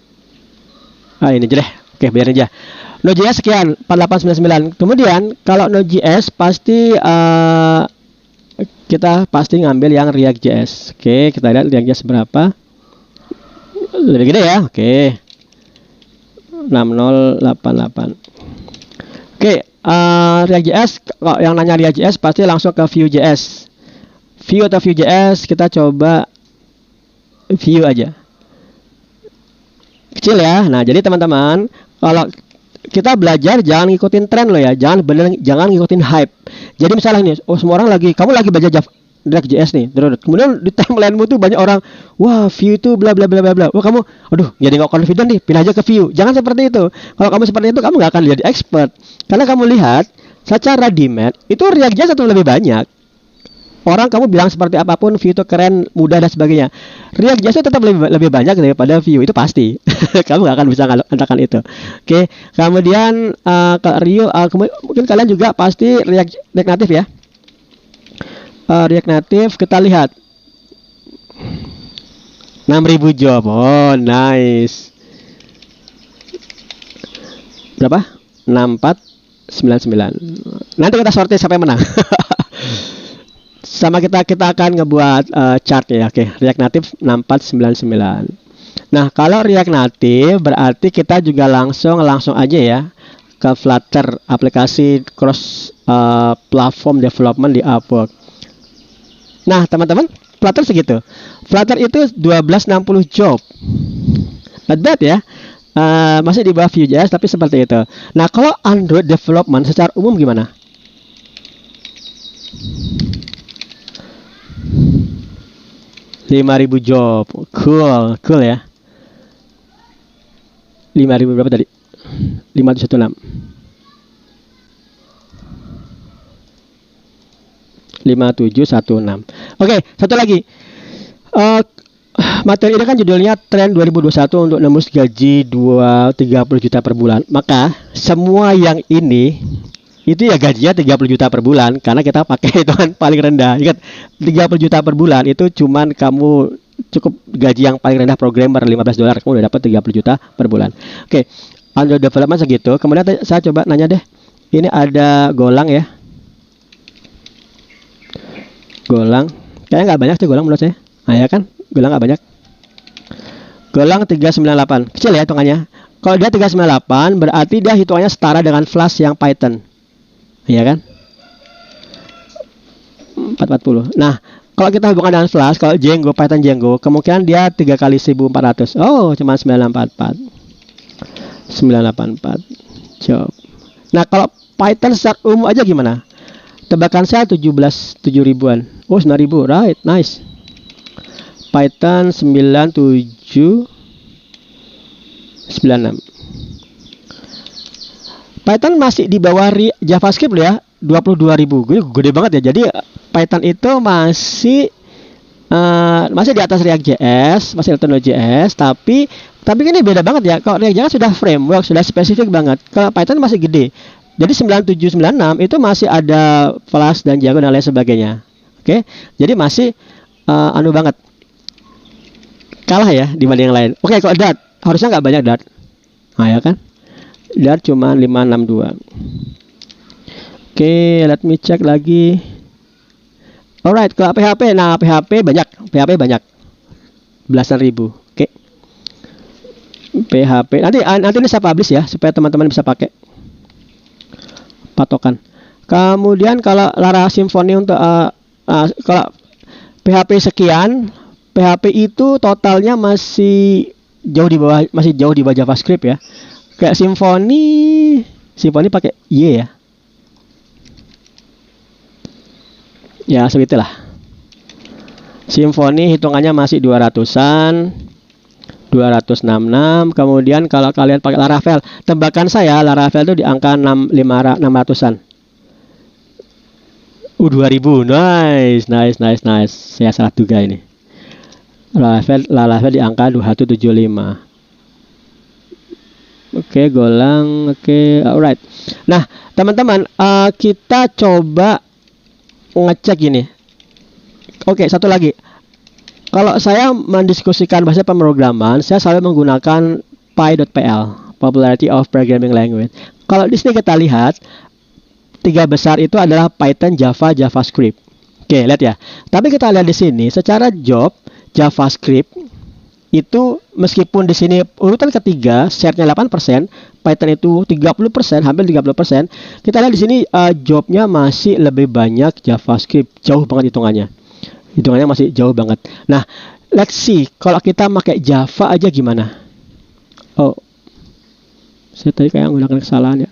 Ini aja deh. Oke, biarin aja. Node.js sekian 4899. Kemudian kalau Node.js pasti kita pasti ngambil yang React.js. Oke, kita lihat React.js berapa. Lebih gede ya. Oke. 6088. Oke, React.js kalau yang nanya React.js pasti langsung ke Vue.js. Vue atau Vue.js kita coba Vue aja. Kecil ya. Nah, jadi teman-teman, kalau kita belajar jangan ngikutin tren loh ya, jangan ngikutin hype. Jadi misalnya nih, semua orang kamu lagi belajar React.js nih, kemudian di timelinemu tuh banyak orang, wah Vue itu bla bla bla bla bla. Wah kamu, aduh jadi nggak confident nih, pindah aja ke Vue. Jangan seperti itu. Kalau kamu seperti itu, kamu nggak akan jadi expert. Karena kamu lihat, secara demand itu React.js atau lebih banyak. Orang kamu bilang seperti apapun Vue itu keren, mudah dan sebagainya. React.js itu tetap lebih banyak daripada Vue, itu pasti. Kamu nggak akan bisa mengatakan itu. Oke, kemudian ke Rio, mungkin kalian juga pasti React Native ya. React Native kita lihat 6.000 job. Oh, nice. Berapa? 6499. Nanti kita sortir sampai menang. Sama kita akan ngebuat chart ya. Oke, React Native 6499. Nah, kalau React Native berarti kita juga langsung aja ya ke Flutter, aplikasi cross platform development di Upwork. Nah, teman-teman, Flutter segitu. Flutter itu 1260 job. Not bad ya. Masih di bawah Vue.js tapi seperti itu. Nah, kalau Android development secara umum gimana? $5.000 job. Cool ya. 5.000 berapa tadi? 516. 5716. Oke, satu lagi. Materi ini kan judulnya Tren 2021 untuk nembus gaji 30 juta per bulan. Maka semua yang ini itu ya gajinya 30 juta per bulan karena kita pakai hitungan paling rendah. Ingat, 30 juta per bulan itu cuman kamu cukup gaji yang paling rendah programmer $15, kamu udah dapat 30 juta per bulan. Oke, Android development segitu. Kemudian saya coba nanya deh. Ini ada Golang ya. Golang. Kayaknya nggak banyak sih Golang menurut saya. Nah ya kan, Golang nggak banyak. Golang 398. Kecil ya hitungannya. Kalau dia 398 berarti dia hitungannya setara dengan Flash yang Python. Iya kan? 440. Nah, kalau kita hubungkan dengan Flash, kalau Django, Python Django, kemungkinan dia 3 kali 1400. Oh, cuma 984. 984 job. Nah, kalau Python secara umum aja gimana? Tebakan saya 7 ribuan. Oh, 9.000. Right, nice. Python 9796. Python masih di bawah JavaScript loh ya, 22.000. Gede banget ya. Jadi Python itu masih di atas React.js, masih Node.js, tapi ini beda banget ya. Kalau React.js sudah framework, sudah spesifik banget. Kalau Python masih gede. Jadi 9796 itu masih ada Flash dan Django dan lain sebagainya. Oke. Jadi masih banget. Kalah ya dibanding yang lain. Oke, kalau Dart harusnya nggak banyak Dart. Nah, ya kan? Dart cuma 562. Oke, let me check lagi. Alright, kalau PHP, nah PHP banyak. Belasan ribu. Oke. PHP. Nanti ini saya publish ya supaya teman-teman bisa pakai. Patokan. Kemudian kalau Laravel Symfony untuk kalau PHP sekian, PHP itu totalnya masih jauh di bawah JavaScript ya. Kayak Symfony pakai Y ya. Ya, segitulah. Symfony hitungannya masih 200-an. 266. Kemudian kalau kalian pakai Laravel, tebakan saya Laravel itu di angka 600-an. 2000. Nice. Saya salah duga ini. Laravel di angka 2175. Oke, golang. Oke, alright. Nah, teman-teman, kita coba ngecek ini. Oke, satu lagi. Kalau saya mendiskusikan bahasa pemrograman, saya selalu menggunakan py.pl, Popularity of Programming Language. Kalau di sini kita lihat, 3 besar itu adalah Python, Java, JavaScript. Oke, lihat ya. Tapi kita lihat di sini, secara job, JavaScript itu meskipun di sini urutan ketiga, share-nya 8%, Python itu 30%, hampir 30%. Kita lihat di sini jobnya masih lebih banyak JavaScript, jauh banget hitungannya. Hitungannya masih jauh banget. Nah, let's see kalau kita pakai Java aja gimana. Oh, saya tadi kayak menggunakan kesalahan ya.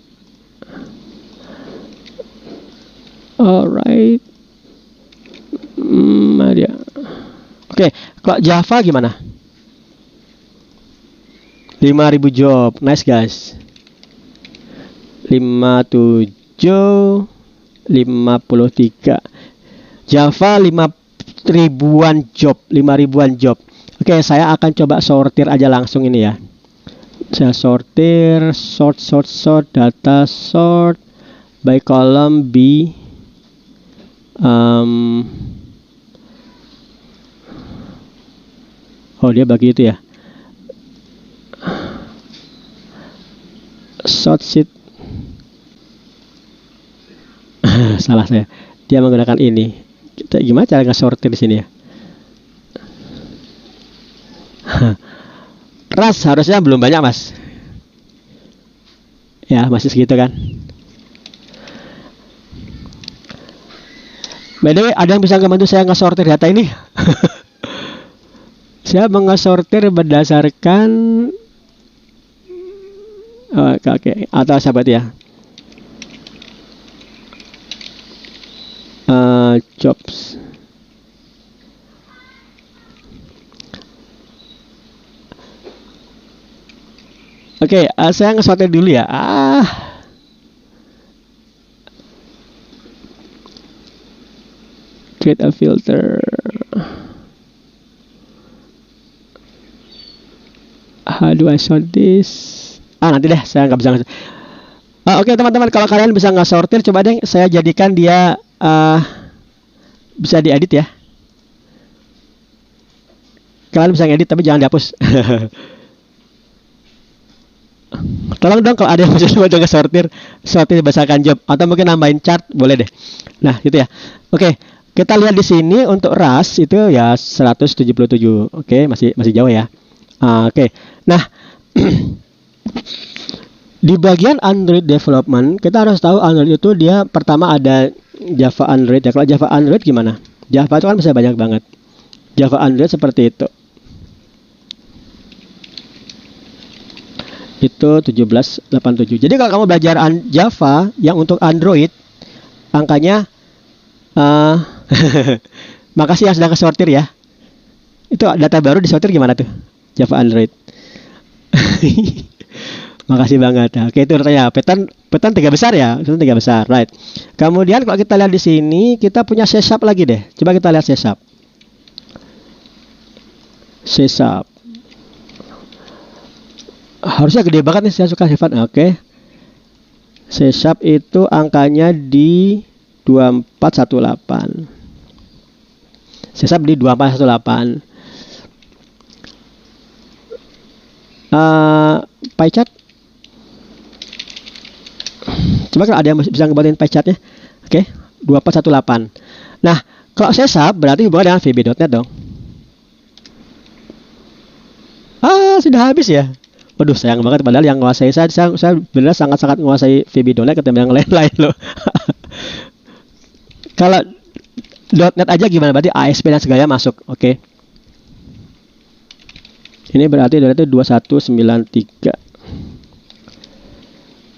Alright. Dia. Oke, kalau Java gimana? 5.000 job. Nice guys. 57 53. Java 5.000-an job. Oke, saya akan coba sortir aja langsung ini ya. Saya sortir, sort, data sort by column B. Oh, dia bagi itu ya. Sort sheet. Salah saya. Dia menggunakan ini. Kita gimana cara nge-sortir di sini ya? Ras harusnya belum banyak, Mas. Ya, masih segitu kan. By the way, ada yang bisa membantu saya nge-sortir data ini? Saya mengesortir berdasarkan oke. Atau sahabat ya. Jobs. Oke, saya ngesortir dulu ya. Create a filter. How do I sort this? Nanti deh, saya nggak bisa. Oke, teman-teman, kalau kalian bisa nggak sortir, coba deh saya jadikan dia bisa diedit ya. Kalian bisa ngedit tapi jangan dihapus. Tolong dong kalau ada yang bisa coba nge-sortir berdasarkan job atau mungkin nambahin chart, boleh deh. Nah, gitu ya. Oke, kita lihat di sini untuk RAS itu ya 177. Oke, masih jauh ya. Oke. Nah, di bagian Android development, kita harus tahu Android itu dia pertama ada Java Android ya. Kalau Java Android gimana? Java itu kan bisa banyak banget. Java Android seperti itu. Itu 1787. Jadi kalau kamu belajar Java yang untuk Android, angkanya Eh, makasih yang sudah kesortir ya. Itu data baru disortir gimana tuh? Java Android. Makasih banget. Nah, oke, itu urutannya. Python tiga besar ya. Python tiga besar, right. Kemudian kalau kita lihat di sini, kita punya C# lagi deh. Coba kita lihat C#. C#. Harusnya gede banget nih, saya suka Heaven. Oke. C# itu angkanya di 2418. C# di 2418. Pie chart. Coba kalau ada yang bisa ngebuatin pie chartnya. Oke, 2418. Nah, kalau C# berarti hubungan dengan VB.NET dong. Sudah habis ya. Waduh, sayang banget, padahal yang menguasai saya benar sangat-sangat menguasai VB.NET ketimbang yang lain-lain loh. Kalau .NET aja gimana? Berarti ASP dan segalanya masuk. Oke. Ini berarti dari itu 2193.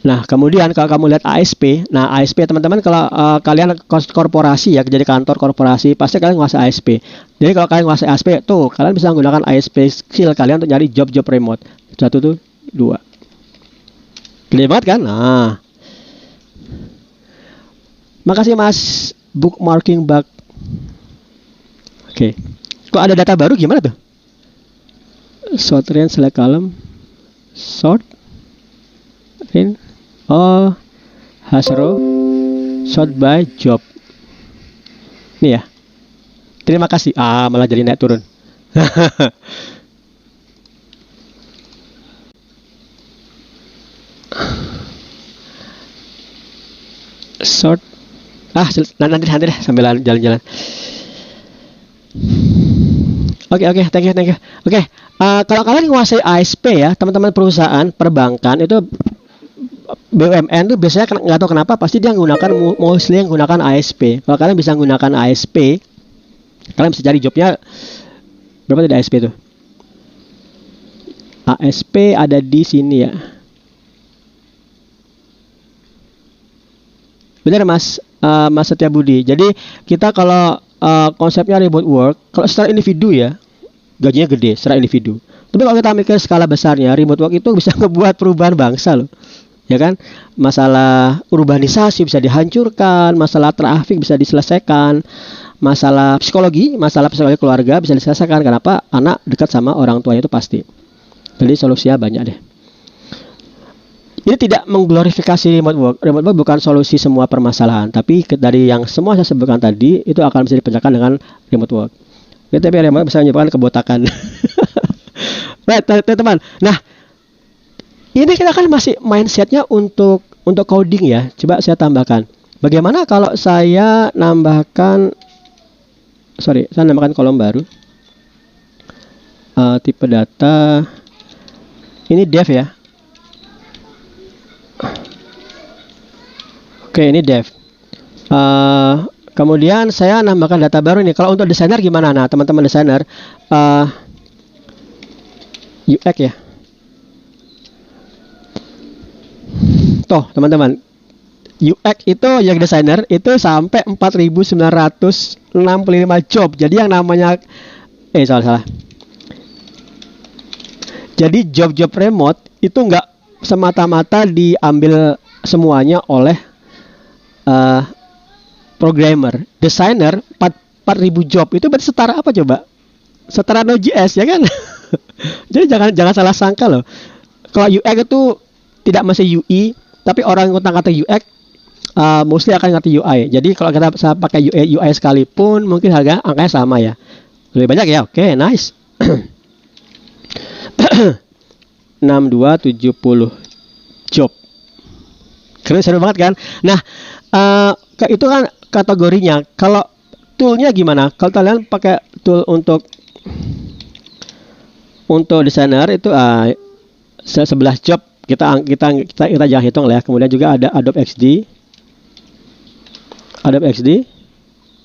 Nah, kemudian kalau kamu lihat ASP, nah ASP teman-teman kalau kalian korporasi ya, jadi kantor korporasi, pasti kalian menguasai ASP. Jadi kalau kalian menguasai ASP, tuh kalian bisa menggunakan ASP skill kalian untuk nyari job-job remote. 1 tuh 2. Gede banget kan? Nah. Makasih Mas bookmarking bug. Oke. Kok ada data baru gimana tuh? Sort range select column. Sort in. Oh, has row. Sort by job. Ini ya. Terima kasih. Malah jadi naik turun. Sort. Nanti deh sambil jalan-jalan. Oke, thank you. Oke, kalau kalian menguasai ASP ya, teman-teman perusahaan perbankan itu BUMN tuh biasanya nggak tahu kenapa pasti dia menggunakan mostly yang menggunakan ASP. Kalau kalian bisa menggunakan ASP, kalian bisa cari jobnya berapa di ASP tuh? ASP ada di sini ya. Benar Mas Setia Budi. Jadi kita kalau konsepnya remote work, kalau secara individu ya gajinya gede secara individu. Tapi kalau kita mikir skala besarnya, remote work itu bisa ngebuat perubahan bangsa loh. Ya kan? Masalah urbanisasi bisa dihancurkan, masalah trafik bisa diselesaikan, masalah psikologi keluarga bisa diselesaikan. Kenapa? Anak dekat sama orang tuanya itu pasti. Jadi solusinya banyak deh. Ini tidak mengglorifikasi remote work. Remote work bukan solusi semua permasalahan, tapi dari yang semua saya sebutkan tadi itu akan bisa dipecahkan dengan remote work. Tapi remote bisa menyebabkan kebotakan. Right, teman-teman. Nah, ini kita kan masih mindsetnya untuk coding ya. Coba saya tambahkan. Bagaimana kalau saya nambahkan kolom baru. Tipe data. Ini dev ya. Oke, ini dev. Kemudian saya nambahkan data baru nih. Kalau untuk desainer gimana? Nah, teman-teman desainer, UX ya. Tuh, teman-teman. UX itu yang desainer itu sampai 4.965 job. Jadi yang namanya salah. Jadi job-job remote itu nggak semata-mata diambil semuanya oleh programmer. Desainer 4.000 job itu berarti setara apa coba? Setara Node.js ya kan? Jadi jangan salah sangka loh. Kalau UX itu tidak mesti UI, tapi orang yang kata UX mostly akan ngerti UI. Jadi kalau kita pakai UI sekalipun mungkin angkanya sama ya. Lebih banyak ya. Oke, nice. 6270 job. Keren, seru banget kan? Nah, itu kan kategorinya. Kalau toolnya gimana? Kalau kalian pakai tool untuk desainer itu 11 job kita jangan hitung lah ya. Kemudian juga ada Adobe XD.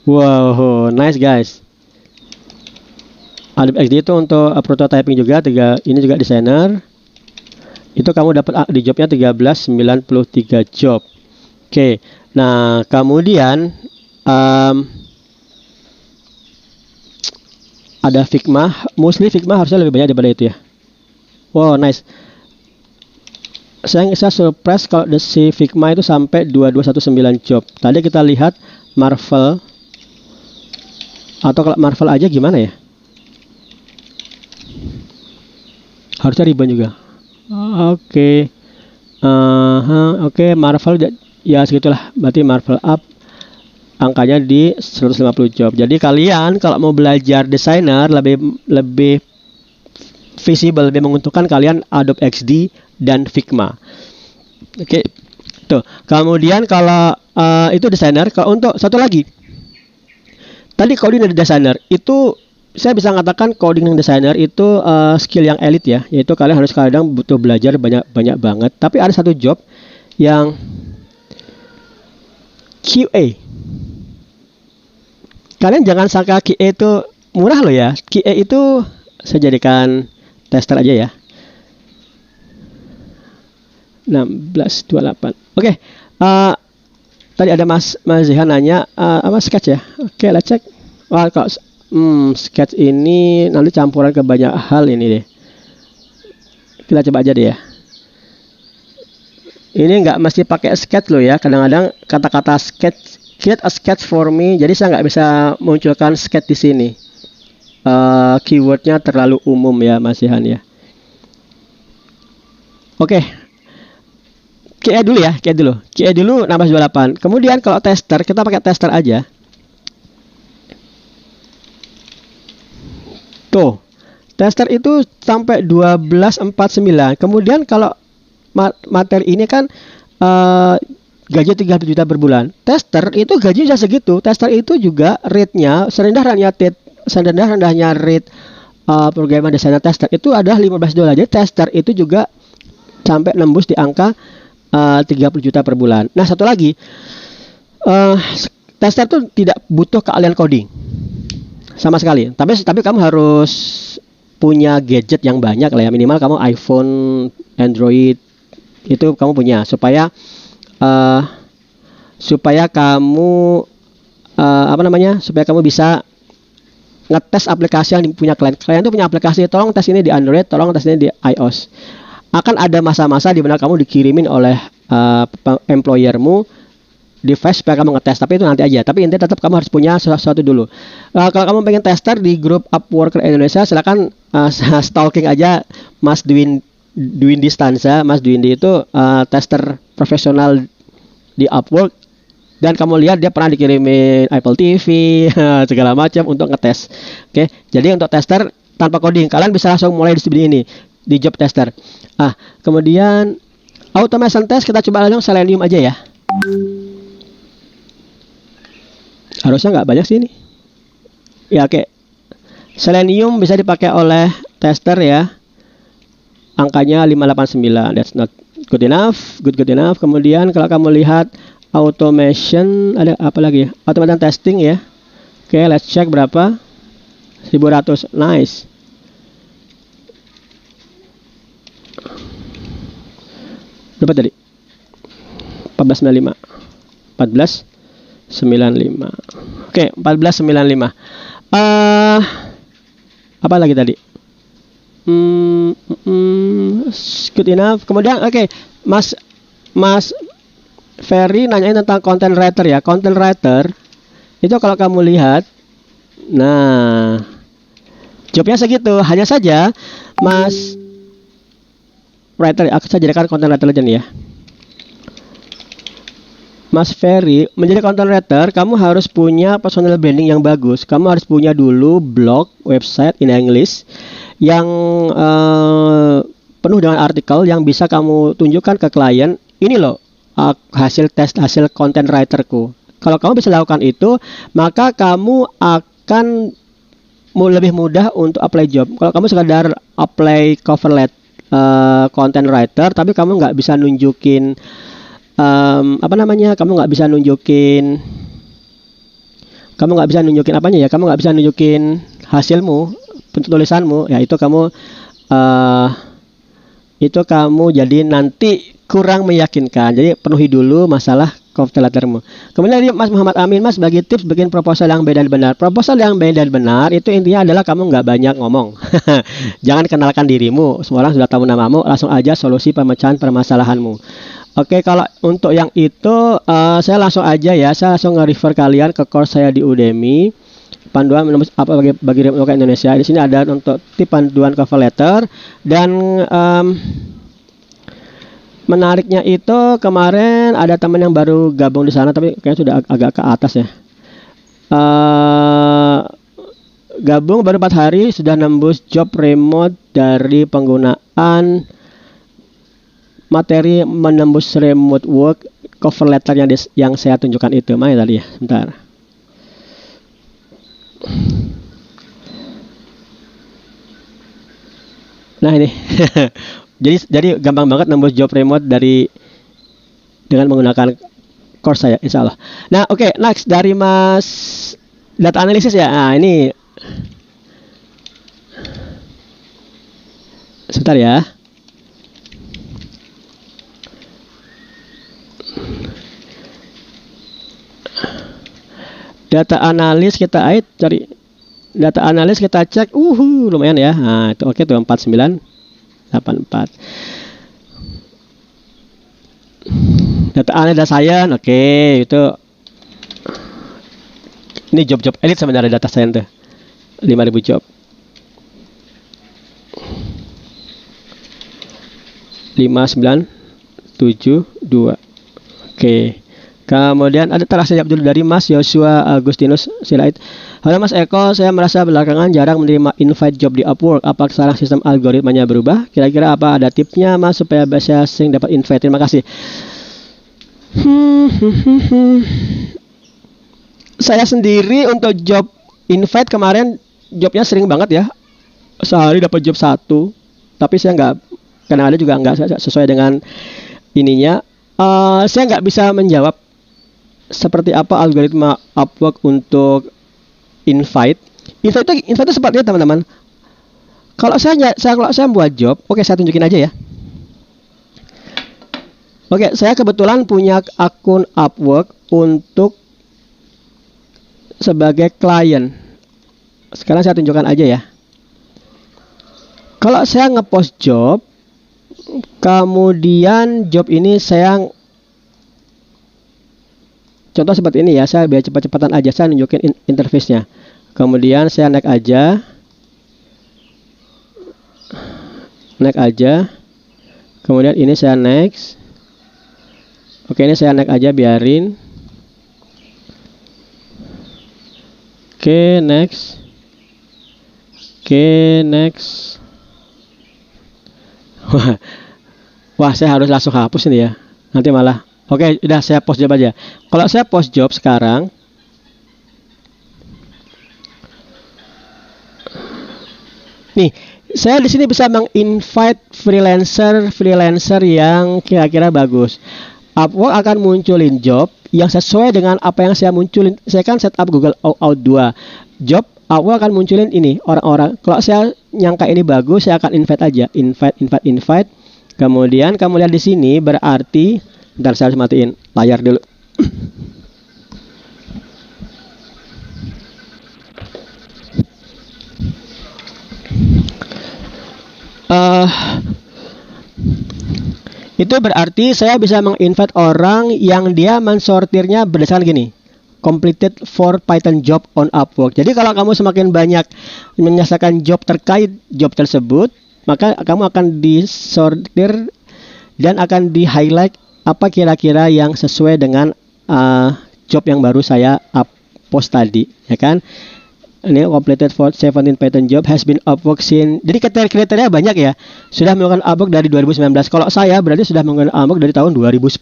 Wow, nice guys. Adobe XD itu untuk prototyping juga. Ini juga desainer. Itu kamu dapat di jobnya 1393 job. Oke. Nah, kemudian ada Figma, mostly Figma harusnya lebih banyak daripada itu ya. Wow, nice. Saya surprise kalau si Figma itu sampai 2219 job. Tadi kita lihat Marvel, atau kalau Marvel aja gimana ya? Harusnya ribuan juga. Oke. Oke, Marvel ya segitulah. Berarti Marvel up angkanya di 150 job. Jadi kalian kalau mau belajar desainer lebih visible, lebih menguntungkan kalian Adobe XD dan Figma. Oke. Tuh. Kemudian kalau itu desainer, kalau untuk satu lagi. Tadi coding dan desainer itu saya bisa mengatakan coding dan desainer itu skill yang elit ya, yaitu kalian harus kadang butuh belajar banyak banget. Tapi ada satu job yang QA. Kalian jangan sangka QA itu murah loh ya. QA itu saya jadikan tester aja ya. 1628. Oke. Tadi ada Mas Zihan nanya apa sketch ya. Oke, let's check. Wah, kok sketch ini nanti campuran ke banyak hal ini deh. Kita coba aja deh ya. Ini nggak mesti pakai sketch loh ya. Kadang-kadang kata-kata sketch, create a sketch for me. Jadi saya nggak bisa munculkan sketch di sini. Keywordnya terlalu umum ya, Mas Ihan ya. Oke. QA dulu ya, QA dulu 1628. Kemudian kalau tester, kita pakai tester aja. Tuh, tester itu sampai 1249. Kemudian kalau materi ini kan gaji 30 juta per bulan. Tester itu gajinya segitu. Tester itu juga rate-nya serendah-rendahnya rate programmer desainer tester itu adalah $15. Jadi tester itu juga sampai nembus di angka 30 juta per bulan. Nah, satu lagi, tester itu tidak butuh keahlian coding sama sekali. Tapi kamu harus punya gadget yang banyak lah ya. Minimal kamu iPhone, Android itu kamu punya supaya kamu supaya kamu bisa ngetes aplikasi yang punya klien. Klien itu punya aplikasi, tolong tes ini di Android, tolong tes ini di iOS. Akan ada masa-masa di mana kamu dikirimin oleh employermu device supaya kamu ngetes, tapi itu nanti aja. Tapi intinya tetap kamu harus punya sesuatu dulu. Kalau kamu pengen tester di grup Upworker Indonesia, silakan stalking aja Mas Dwindi Stanza. Mas Dwindi itu tester profesional di Upwork, dan kamu lihat dia pernah dikirimin Apple TV segala macam untuk ngetes. Oke, jadi untuk tester tanpa coding kalian bisa langsung mulai di sini ini di job tester. Kemudian automation test kita coba langsung Selenium aja ya. Harusnya nggak banyak sih ini. Ya oke. Selenium bisa dipakai oleh tester ya. Angkanya 589. That's not good enough. Good enough. Kemudian kalau kamu lihat automation, ada apa lagi? Automation testing ya. Oke, let's check berapa? 1100. Nice. Berapa tadi? 1495. 1495. Oke, 1495. Apa lagi tadi? Good enough. Kemudian oke, Mas Ferry nanyain tentang content writer ya. Content writer itu kalau kamu lihat, nah, jobnya segitu. Hanya saja Mas writer, aku saya jadikan content writer aja nih ya. Mas Ferry, menjadi content writer, kamu harus punya personal branding yang bagus. Kamu harus punya dulu blog, website in English yang penuh dengan artikel yang bisa kamu tunjukkan ke klien. Ini loh hasil content writerku. Kalau kamu bisa lakukan itu, maka kamu akan lebih mudah untuk apply job. Kalau kamu sekadar apply cover letter content writer, tapi kamu nggak bisa nunjukin kamu nggak bisa nunjukin apanya ya, kamu nggak bisa nunjukin hasilmu, tulisanmu ya, itu kamu jadi nanti kurang meyakinkan. Jadi penuhi dulu masalah cover lettermu. Kemudian dari Mas Muhammad Amin, Mas bagi tips bikin proposal yang baik dan benar. Proposal yang baik dan benar itu intinya adalah kamu nggak banyak ngomong. Jangan kenalkan dirimu, semua orang sudah tahu namamu, langsung aja solusi pemecahan permasalahanmu. Oke, kalau untuk yang itu saya langsung aja ya, saya langsung nge-refer kalian ke course saya di Udemy. Panduan menembus apa bagi remote worker Indonesia. Di sini ada untuk tip panduan cover letter dan menariknya itu kemarin ada teman yang baru gabung di sana tapi kayaknya sudah agak ke atas ya. Gabung baru 4 hari sudah nembus job remote dari penggunaan materi menembus remote work cover letter yang saya tunjukkan itu. Mana tadi ya? Bentar. Nah ini. jadi gampang banget nembus job remote dengan menggunakan course saya, insya Allah. Nah, oke, next dari Mas data analisis ya. Nah, ini sebentar ya. Data analis kita cari data analis kita cek, lumayan ya. Nah, itu oke tuh 4984. Data analis data science, oke, itu ini job-job elite sebenarnya data science tuh. 5000 job. 5972. Oke. Kemudian ada terasa jawab dulu dari Mas Yosua Agustinus Sirait. Halo Mas Eko, saya merasa belakangan jarang menerima invite job di Upwork. Apa sekarang sistem algoritmanya berubah? Kira-kira apa ada tipsnya Mas supaya bisa sering dapat invite? Terima kasih. Saya sendiri untuk job invite kemarin jobnya sering banget ya. Sehari dapat job 1. Tapi saya nggak, karena ada juga nggak sesuai dengan ininya. Saya nggak bisa menjawab seperti apa algoritma Upwork untuk invite. Invite itu sepertinya teman-teman. Kalau saya buat job, oke saya tunjukin aja ya. Oke, saya kebetulan punya akun Upwork untuk sebagai klien. Sekarang saya tunjukkan aja ya. Kalau saya ngepost job, kemudian job ini saya contoh seperti ini ya, saya biar cepat-cepatan aja, saya nunjukin interface-nya. Kemudian saya naik aja. Kemudian ini saya next. Oke, ini saya naik aja, biarin. Oke, next. Wah, saya harus langsung hapus ini ya. Nanti malah. Oke, udah saya post job aja. Kalau saya post job sekarang, nih, saya di sini bisa menginvite freelancer yang kira-kira bagus. Upwork akan munculin job yang sesuai dengan apa yang saya munculin. Saya kan setup Google Out 2 job. Upwork akan munculin ini orang-orang. Kalau saya nyangka ini bagus, saya akan invite aja, invite. Kemudian kamu lihat di sini berarti, bentar saya harus matiin layar dulu. Itu berarti saya bisa menginvite orang yang dia mensortirnya berdasarkan gini. Completed for Python job on Upwork. Jadi kalau kamu semakin banyak menyelesaikan job terkait job tersebut, maka kamu akan disortir dan akan di-highlight apa kira-kira yang sesuai dengan job yang baru saya post tadi, ya kan? Ini completed for 17 Python job has been Upwork since. Jadi kriteria banyak ya. Sudah menggunakan Upwork dari 2019. Kalau saya berarti sudah menggunakan Upwork dari tahun 2010.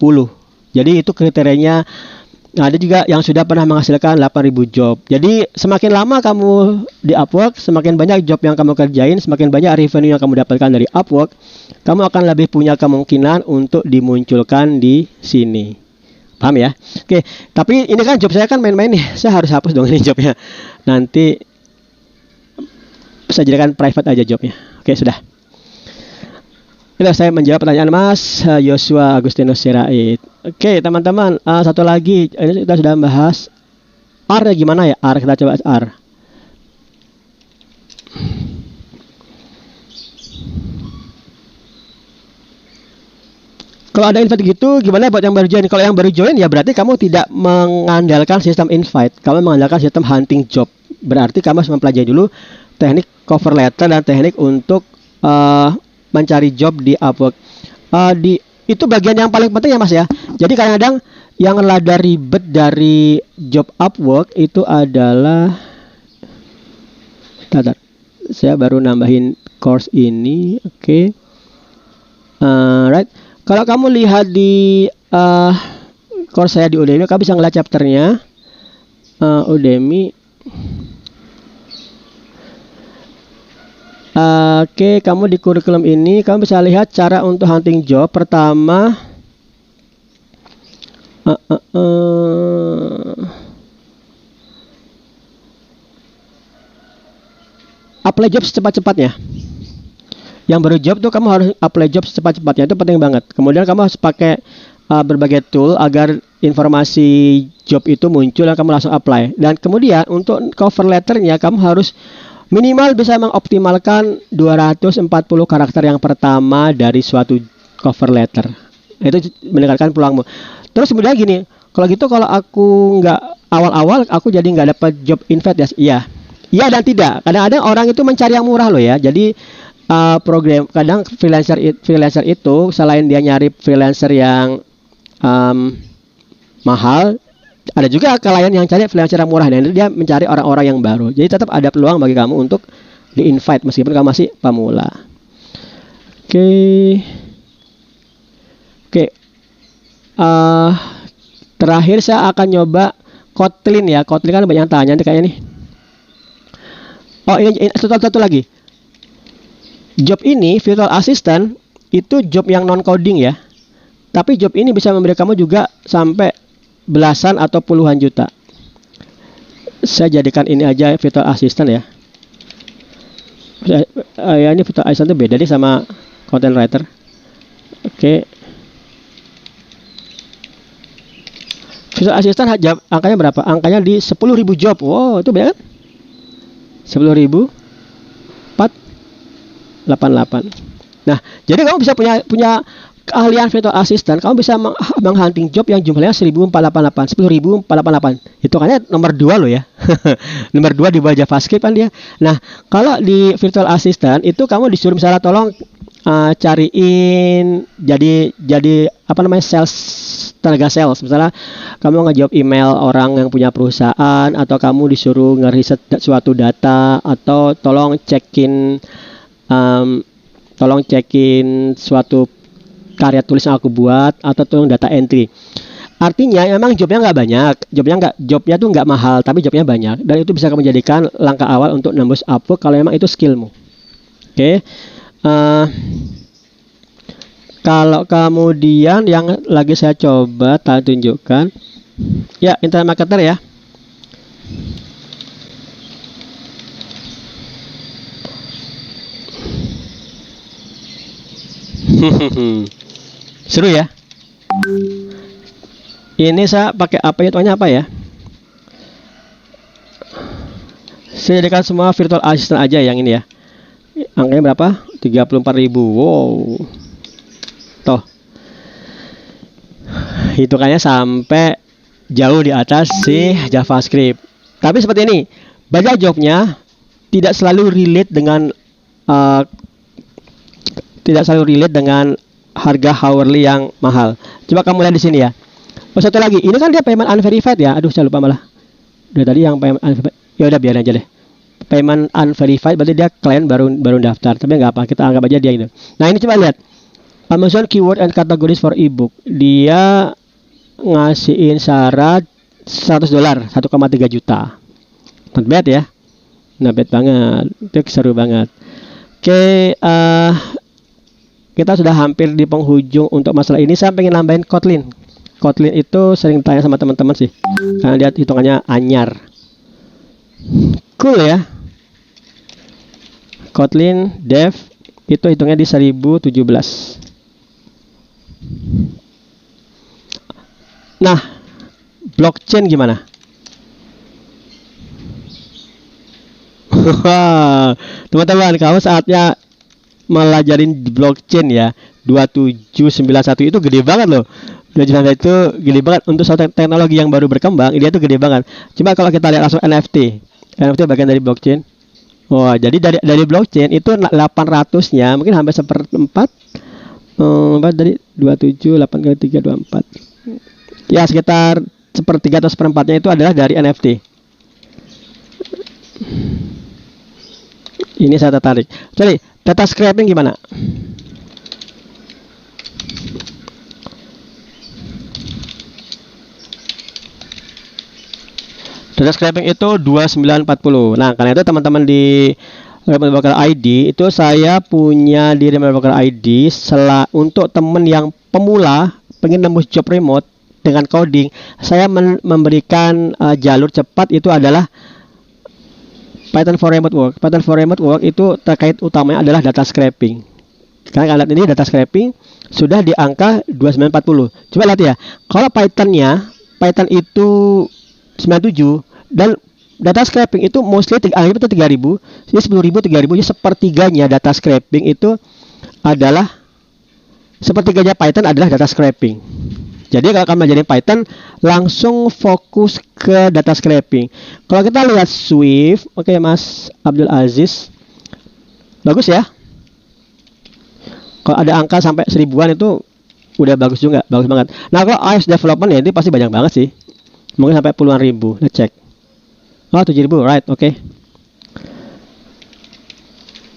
Jadi itu kriterianya. Nah, ada juga yang sudah pernah menghasilkan 8.000 job. Jadi semakin lama kamu di Upwork, semakin banyak job yang kamu kerjain, semakin banyak revenue yang kamu dapatkan dari Upwork, kamu akan lebih punya kemungkinan untuk dimunculkan di sini. Paham ya? Oke, tapi ini kan job saya kan main-main nih. Saya harus hapus dong ini jobnya. Nanti saya jadikan private aja jobnya. Oke, sudah. Itu saya menjawab pertanyaan Mas Joshua Agustinus Sirait. Oke, teman-teman, satu lagi. Ini kita sudah bahas R ya, gimana ya R? Kita coba R. Kalau ada invite gitu, gimana buat yang baru join? Kalau yang baru join ya berarti kamu tidak mengandalkan sistem invite, kamu mengandalkan sistem hunting job. Berarti kamu harus mempelajari dulu teknik cover letter dan teknik untuk mencari job di Upwork. Itu bagian yang paling penting ya Mas ya. Jadi kadang-kadang yang rada ribet dari job Upwork itu adalah, saya baru nambahin course ini, oke. Right. Kalau kamu lihat di course saya di Udemy, kamu bisa ngeliat chapternya Udemy. Oke, kamu di kurikulum ini kamu bisa lihat cara untuk hunting job. Pertama, apply job secepat-cepatnya. Yang baru job tuh kamu harus apply job secepat-cepatnya, itu penting banget. Kemudian kamu harus pakai berbagai tool agar informasi job itu muncul dan kamu langsung apply. Dan kemudian untuk cover letternya kamu harus minimal bisa mengoptimalkan 240 karakter yang pertama dari suatu cover letter. Itu meningkatkan peluangmu. Terus kemudian gini, kalau gitu kalau aku nggak awal-awal aku jadi nggak dapat job invite ya? Iya. Iya dan tidak. Kadang-kadang orang itu mencari yang murah loh ya. Jadi program kadang freelancer itu selain dia nyari freelancer yang mahal, ada juga klien yang cari freelancer yang murah dan dia mencari orang-orang yang baru. Jadi tetap ada peluang bagi kamu untuk di invite meskipun kamu masih pemula. Oke. Terakhir saya akan nyoba Kotlin ya. Kotlin kan banyak tanya nih kayaknya nih. Oh ini satu lagi. Job ini, virtual assistant, itu job yang non-coding ya. Tapi job ini bisa memberi kamu juga sampai belasan atau puluhan juta. Saya jadikan ini aja virtual assistant ya. Ya ini virtual assistant itu beda nih sama content writer. Oke. Virtual assistant angkanya berapa? Angkanya di 10.000 job. Wow, itu banyak kan? 10.000 488. Nah, jadi kamu bisa punya keahlian virtual assistant, kamu bisa menghunting job yang jumlahnya 1.488, 10.488. Itu kan nomor 2 loh ya. Nomor 2 di bawah JavaScript kan dia. Nah, kalau di virtual assistant itu kamu disuruh misalnya tolong cariin jadi apa namanya tenaga sales. Misalnya kamu ngejawab email orang yang punya perusahaan, atau kamu disuruh ngeriset suatu data, atau tolong cekin suatu karya tulis yang aku buat, atau tolong data entry. Artinya memang jobnya nggak banyak, jobnya tuh nggak mahal, tapi jobnya banyak, dan itu bisa kamu jadikan langkah awal untuk nembus Upwork kalau memang itu skillmu. Oke. Kalau kemudian yang lagi saya coba tunjukkan ya, internet marketer ya. Seru ya. Ini saya pakai apa ya, tuanya apa ya? Saya jadikan semua virtual assistant aja yang ini ya. Angkanya berapa? 34.000. Wow. Toh. Hitungannya sampai jauh di atas si JavaScript. Tapi seperti ini, banyak jobnya tidak selalu relate dengan harga hourly yang mahal. Coba kamu lihat di sini ya. Oh, satu lagi, ini kan dia payment unverified ya. Aduh, saya lupa malah. Udah tadi yang payment unverified. Ya udah biar aja deh. Payment unverified berarti dia klien baru daftar. Tapi nggak apa, kita anggap aja dia gitu. Nah, ini coba lihat. Amazon keyword and categories for ebook. Dia ngasihin syarat $100, 1,3 juta. Not bad ya. Not bad banget. Itu seru banget. Oke, kita sudah hampir di penghujung untuk masalah ini. Saya pengen nambahin Kotlin. Kotlin itu sering tanya sama teman-teman sih, karena dia hitungannya anyar. Cool ya. Kotlin dev itu hitungnya di 1017. Nah, blockchain gimana? Teman-teman, kamu saatnya melajarin blockchain ya. 2791 itu gede banget loh. 2791 itu gede banget untuk suatu teknologi yang baru berkembang. Dia tuh gede banget. Coba kalau kita lihat langsung NFT. NFT bagian dari blockchain. Wah, jadi dari blockchain itu 800-nya mungkin hampir seperempat. Dari 27 8 kali 3 24. Ya, sekitar sepertiga atau seperempatnya itu adalah dari NFT. Ini saya tertarik. Jadi, data scraping gimana? Data scraping itu 2940. Nah, karena itu teman-teman di Remote Worker ID itu saya punya di Remote Worker ID untuk teman yang pemula pengen nembus job remote dengan coding, saya memberikan jalur cepat itu adalah Python for Remote Work. Python for Remote Work itu terkait utamanya adalah data scraping. Karena kalian ini data scraping sudah di angka 2940. Coba lihat ya. Kalau Python itu 97 dan data scraping itu mostly anggap itu 3000, jadi 10.000 3000, jadi sepertiganya data scraping itu adalah sepertiganya Python adalah data scraping. Jadi kalau kamu belajar Python langsung fokus ke data scraping. Kalau kita lihat Swift, oke Mas Abdul Aziz, bagus ya. Kalau ada angka sampai 1000-an itu udah bagus juga, bagus banget. Nah kalau iOS development ya ini pasti banyak banget sih, mungkin sampai puluhan ribu. Let's check. Oh 7.000, right, oke.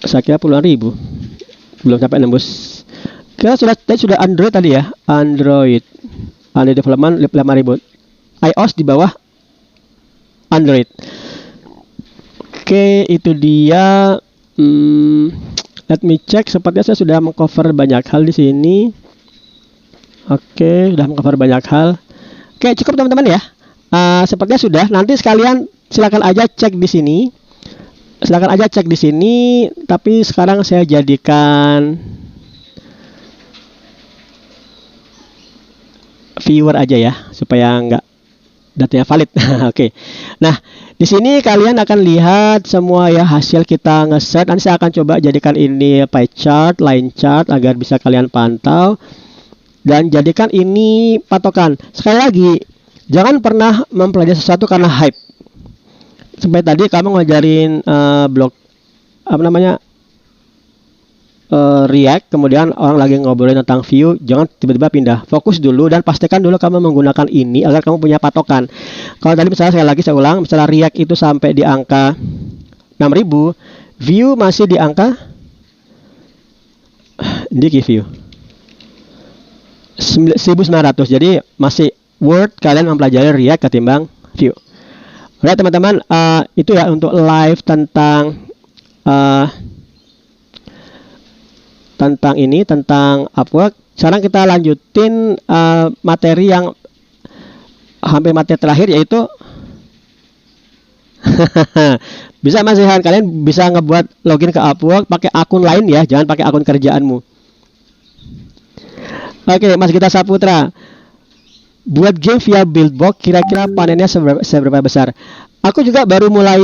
Saya kira puluhan ribu, belum sampai nembus. Kita sudah Android tadi ya, Android development 5.000, iOS di bawah Android. Oke, itu dia. Let me check. Sepertinya saya sudah mengcover banyak hal di sini. Oke, sudah mengcover banyak hal. Oke, cukup teman-teman ya. Sepertinya sudah. Nanti sekalian silakan aja cek di sini. Tapi sekarang saya jadikan viewer aja ya, supaya nggak datanya valid. Oke. Nah, di sini kalian akan lihat semua ya hasil kita ngeset. Nanti saya akan coba jadikan ini pie chart, line chart agar bisa kalian pantau dan jadikan ini patokan. Sekali lagi, jangan pernah mempelajari sesuatu karena hype. Seperti tadi kamu ngajarin blog React, kemudian orang lagi ngobrolin tentang view, jangan tiba-tiba pindah. Fokus dulu dan pastikan dulu kamu menggunakan ini agar kamu punya patokan. Kalau tadi misalnya saya ulang, misalnya React itu sampai di angka 6000, view masih di angka view 1900. Jadi masih worth kalian mempelajari React ketimbang view. Oke teman-teman, itu ya untuk live tentang Upwork. Sekarang kita lanjutin materi yang hampir materi terakhir, yaitu bisa Mas Rehan, kalian bisa ngebuat login ke Upwork pakai akun lain ya, jangan pakai akun kerjaanmu. Oke, Mas Gita Saputra, buat game via Buildbox kira-kira panennya seberapa besar? Aku juga baru mulai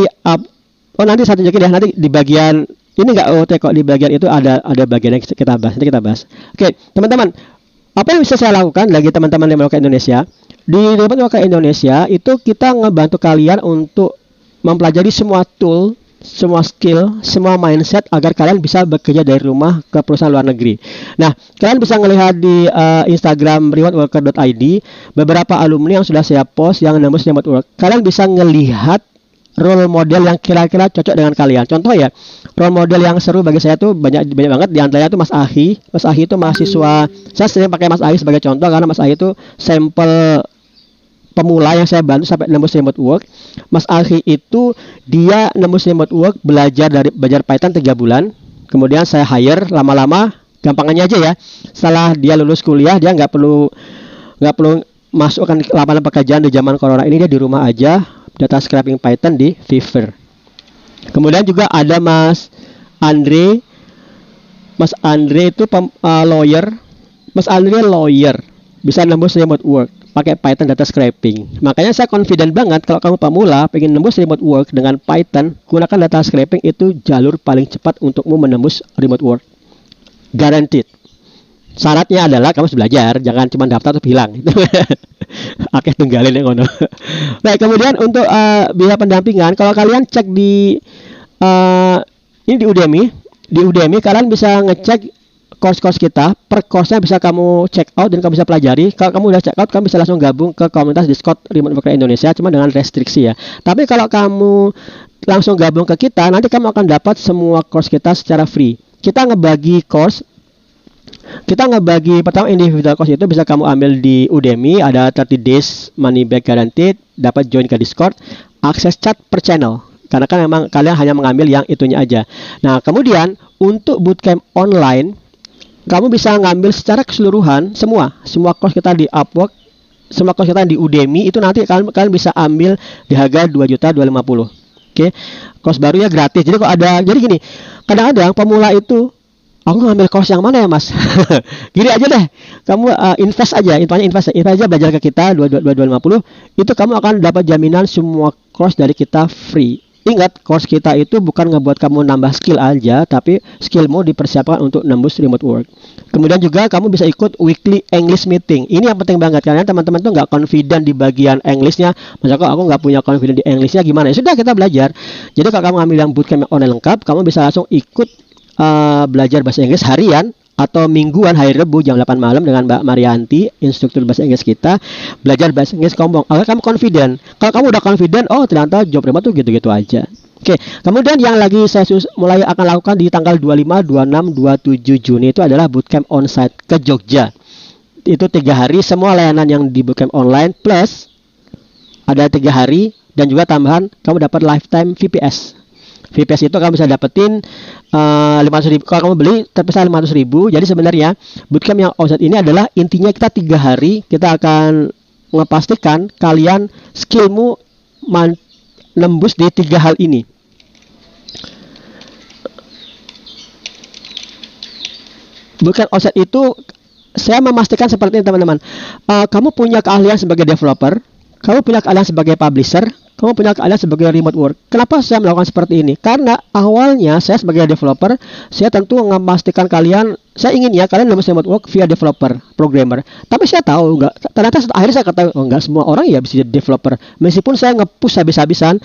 nanti satu lagi deh, nanti di bagian ini nggak kok di bagian itu ada bagian yang kita bahas. Nanti kita bahas. Oke, teman-teman, apa yang bisa saya lakukan lagi teman-teman di Remote Indonesia? Di Remote Indonesia itu kita ngebantu kalian untuk mempelajari semua tool, semua skill, semua mindset agar kalian bisa bekerja dari rumah ke perusahaan luar negeri. Nah, kalian bisa melihat di Instagram remoteworker.id beberapa alumni yang sudah saya post yang nembus remote work. Kalian bisa ngelihat role model yang kira-kira cocok dengan kalian. Contoh ya, role model yang seru bagi saya tuh banyak banget. Di antaranya tuh Mas Ahi. Mas Ahi itu mahasiswa. Saya sering pakai Mas Ahi sebagai contoh karena Mas Ahi itu sampel pemula yang saya bantu sampai nembus remote work. Mas Ahi itu dia nembus remote work belajar Python 3 bulan. Kemudian saya hire lama-lama, gampangannya aja ya. Setelah dia lulus kuliah, dia nggak perlu masukkan lapangan pekerjaan di zaman corona ini, dia di rumah aja data scraping Python di Fiverr. Kemudian juga ada Mas Andre Mas Andre itu lawyer. Mas Andre lawyer, bisa nembus remote work pakai Python data scraping. Makanya saya confident banget kalau kamu pemula pengen nembus remote work dengan Python, gunakan data scraping, itu jalur paling cepat untukmu menembus remote work. Guaranteed. Syaratnya adalah kamu harus belajar, jangan cuma daftar terus hilang. Oke, tunggalin ya ngono. Baik, kemudian untuk biaya pendampingan, kalau kalian cek di ini di Udemy kalian bisa ngecek course-course kita, per course-nya bisa kamu check out dan kamu bisa pelajari. Kalau kamu udah check out, kamu bisa langsung gabung ke komunitas Discord Remote Worker Indonesia, cuma dengan restriksi ya. Tapi kalau kamu langsung gabung ke kita, nanti kamu akan dapat semua course kita secara free. Kita ngebagi pertama individual course itu bisa kamu ambil di Udemy, ada 30 days money back guaranteed, dapat join ke Discord, akses chat per channel. Karena kan memang kalian hanya mengambil yang itunya aja. Nah, kemudian untuk bootcamp online, kamu bisa ngambil secara keseluruhan semua course kita di Upwork, semua course kita di Udemy, itu nanti kalian bisa ambil di harga 2.250.000. Oke. Course barunya gratis. Jadi kok ada, jadi gini, kadang-kadang pemula itu, aku ngambil course yang mana ya mas? Gini aja deh, kamu invest aja, invest aja belajar ke kita 2.250, itu kamu akan dapat jaminan semua course dari kita free. Ingat, course kita itu bukan ngebuat kamu nambah skill aja, tapi skillmu dipersiapkan untuk nembus remote work. Kemudian juga kamu bisa ikut weekly English meeting. Ini yang penting banget, karena teman-teman tuh nggak confident di bagian Englishnya. Misalkan aku nggak punya confident di Englishnya, gimana? Ya sudah, kita belajar. Jadi kalau kamu ambil yang bootcamp online lengkap, kamu bisa langsung ikut belajar bahasa Inggris harian atau mingguan hari Rabu jam 8 malam dengan Mbak Marianti, instruktur bahasa Inggris kita, belajar bahasa Inggris ngomong agar kamu confident. Kalau kamu udah confident, oh ternyata job remote tuh gitu-gitu aja. Oke, kemudian yang lagi saya mulai akan lakukan di tanggal 25, 26, 27 Juni itu adalah bootcamp onsite ke Jogja. Itu 3 hari, semua layanan yang di bootcamp online plus ada 3 hari dan juga tambahan kamu dapat lifetime VPS. VPS itu kamu bisa dapetin 500.000. Kalau kamu beli terpisah 500.000. Jadi sebenarnya bootcamp yang onsite ini adalah intinya kita 3 hari kita akan ngepastikan kalian skillmu nembus di 3 hal ini. Bootcamp onsite itu saya memastikan seperti ini teman-teman. Kamu punya keahlian sebagai developer, kamu punya keahlian sebagai publisher, kamu punya keahlian sebagai remote work. Kenapa saya melakukan seperti ini? Karena awalnya saya sebagai developer, saya tentu memastikan kalian, saya ingin ya kalian nembus remote work via developer, programmer. Tapi saya tahu ternyata akhirnya saya ketahui enggak semua orang ya bisa jadi developer. Meskipun saya nge-push habis-habisan,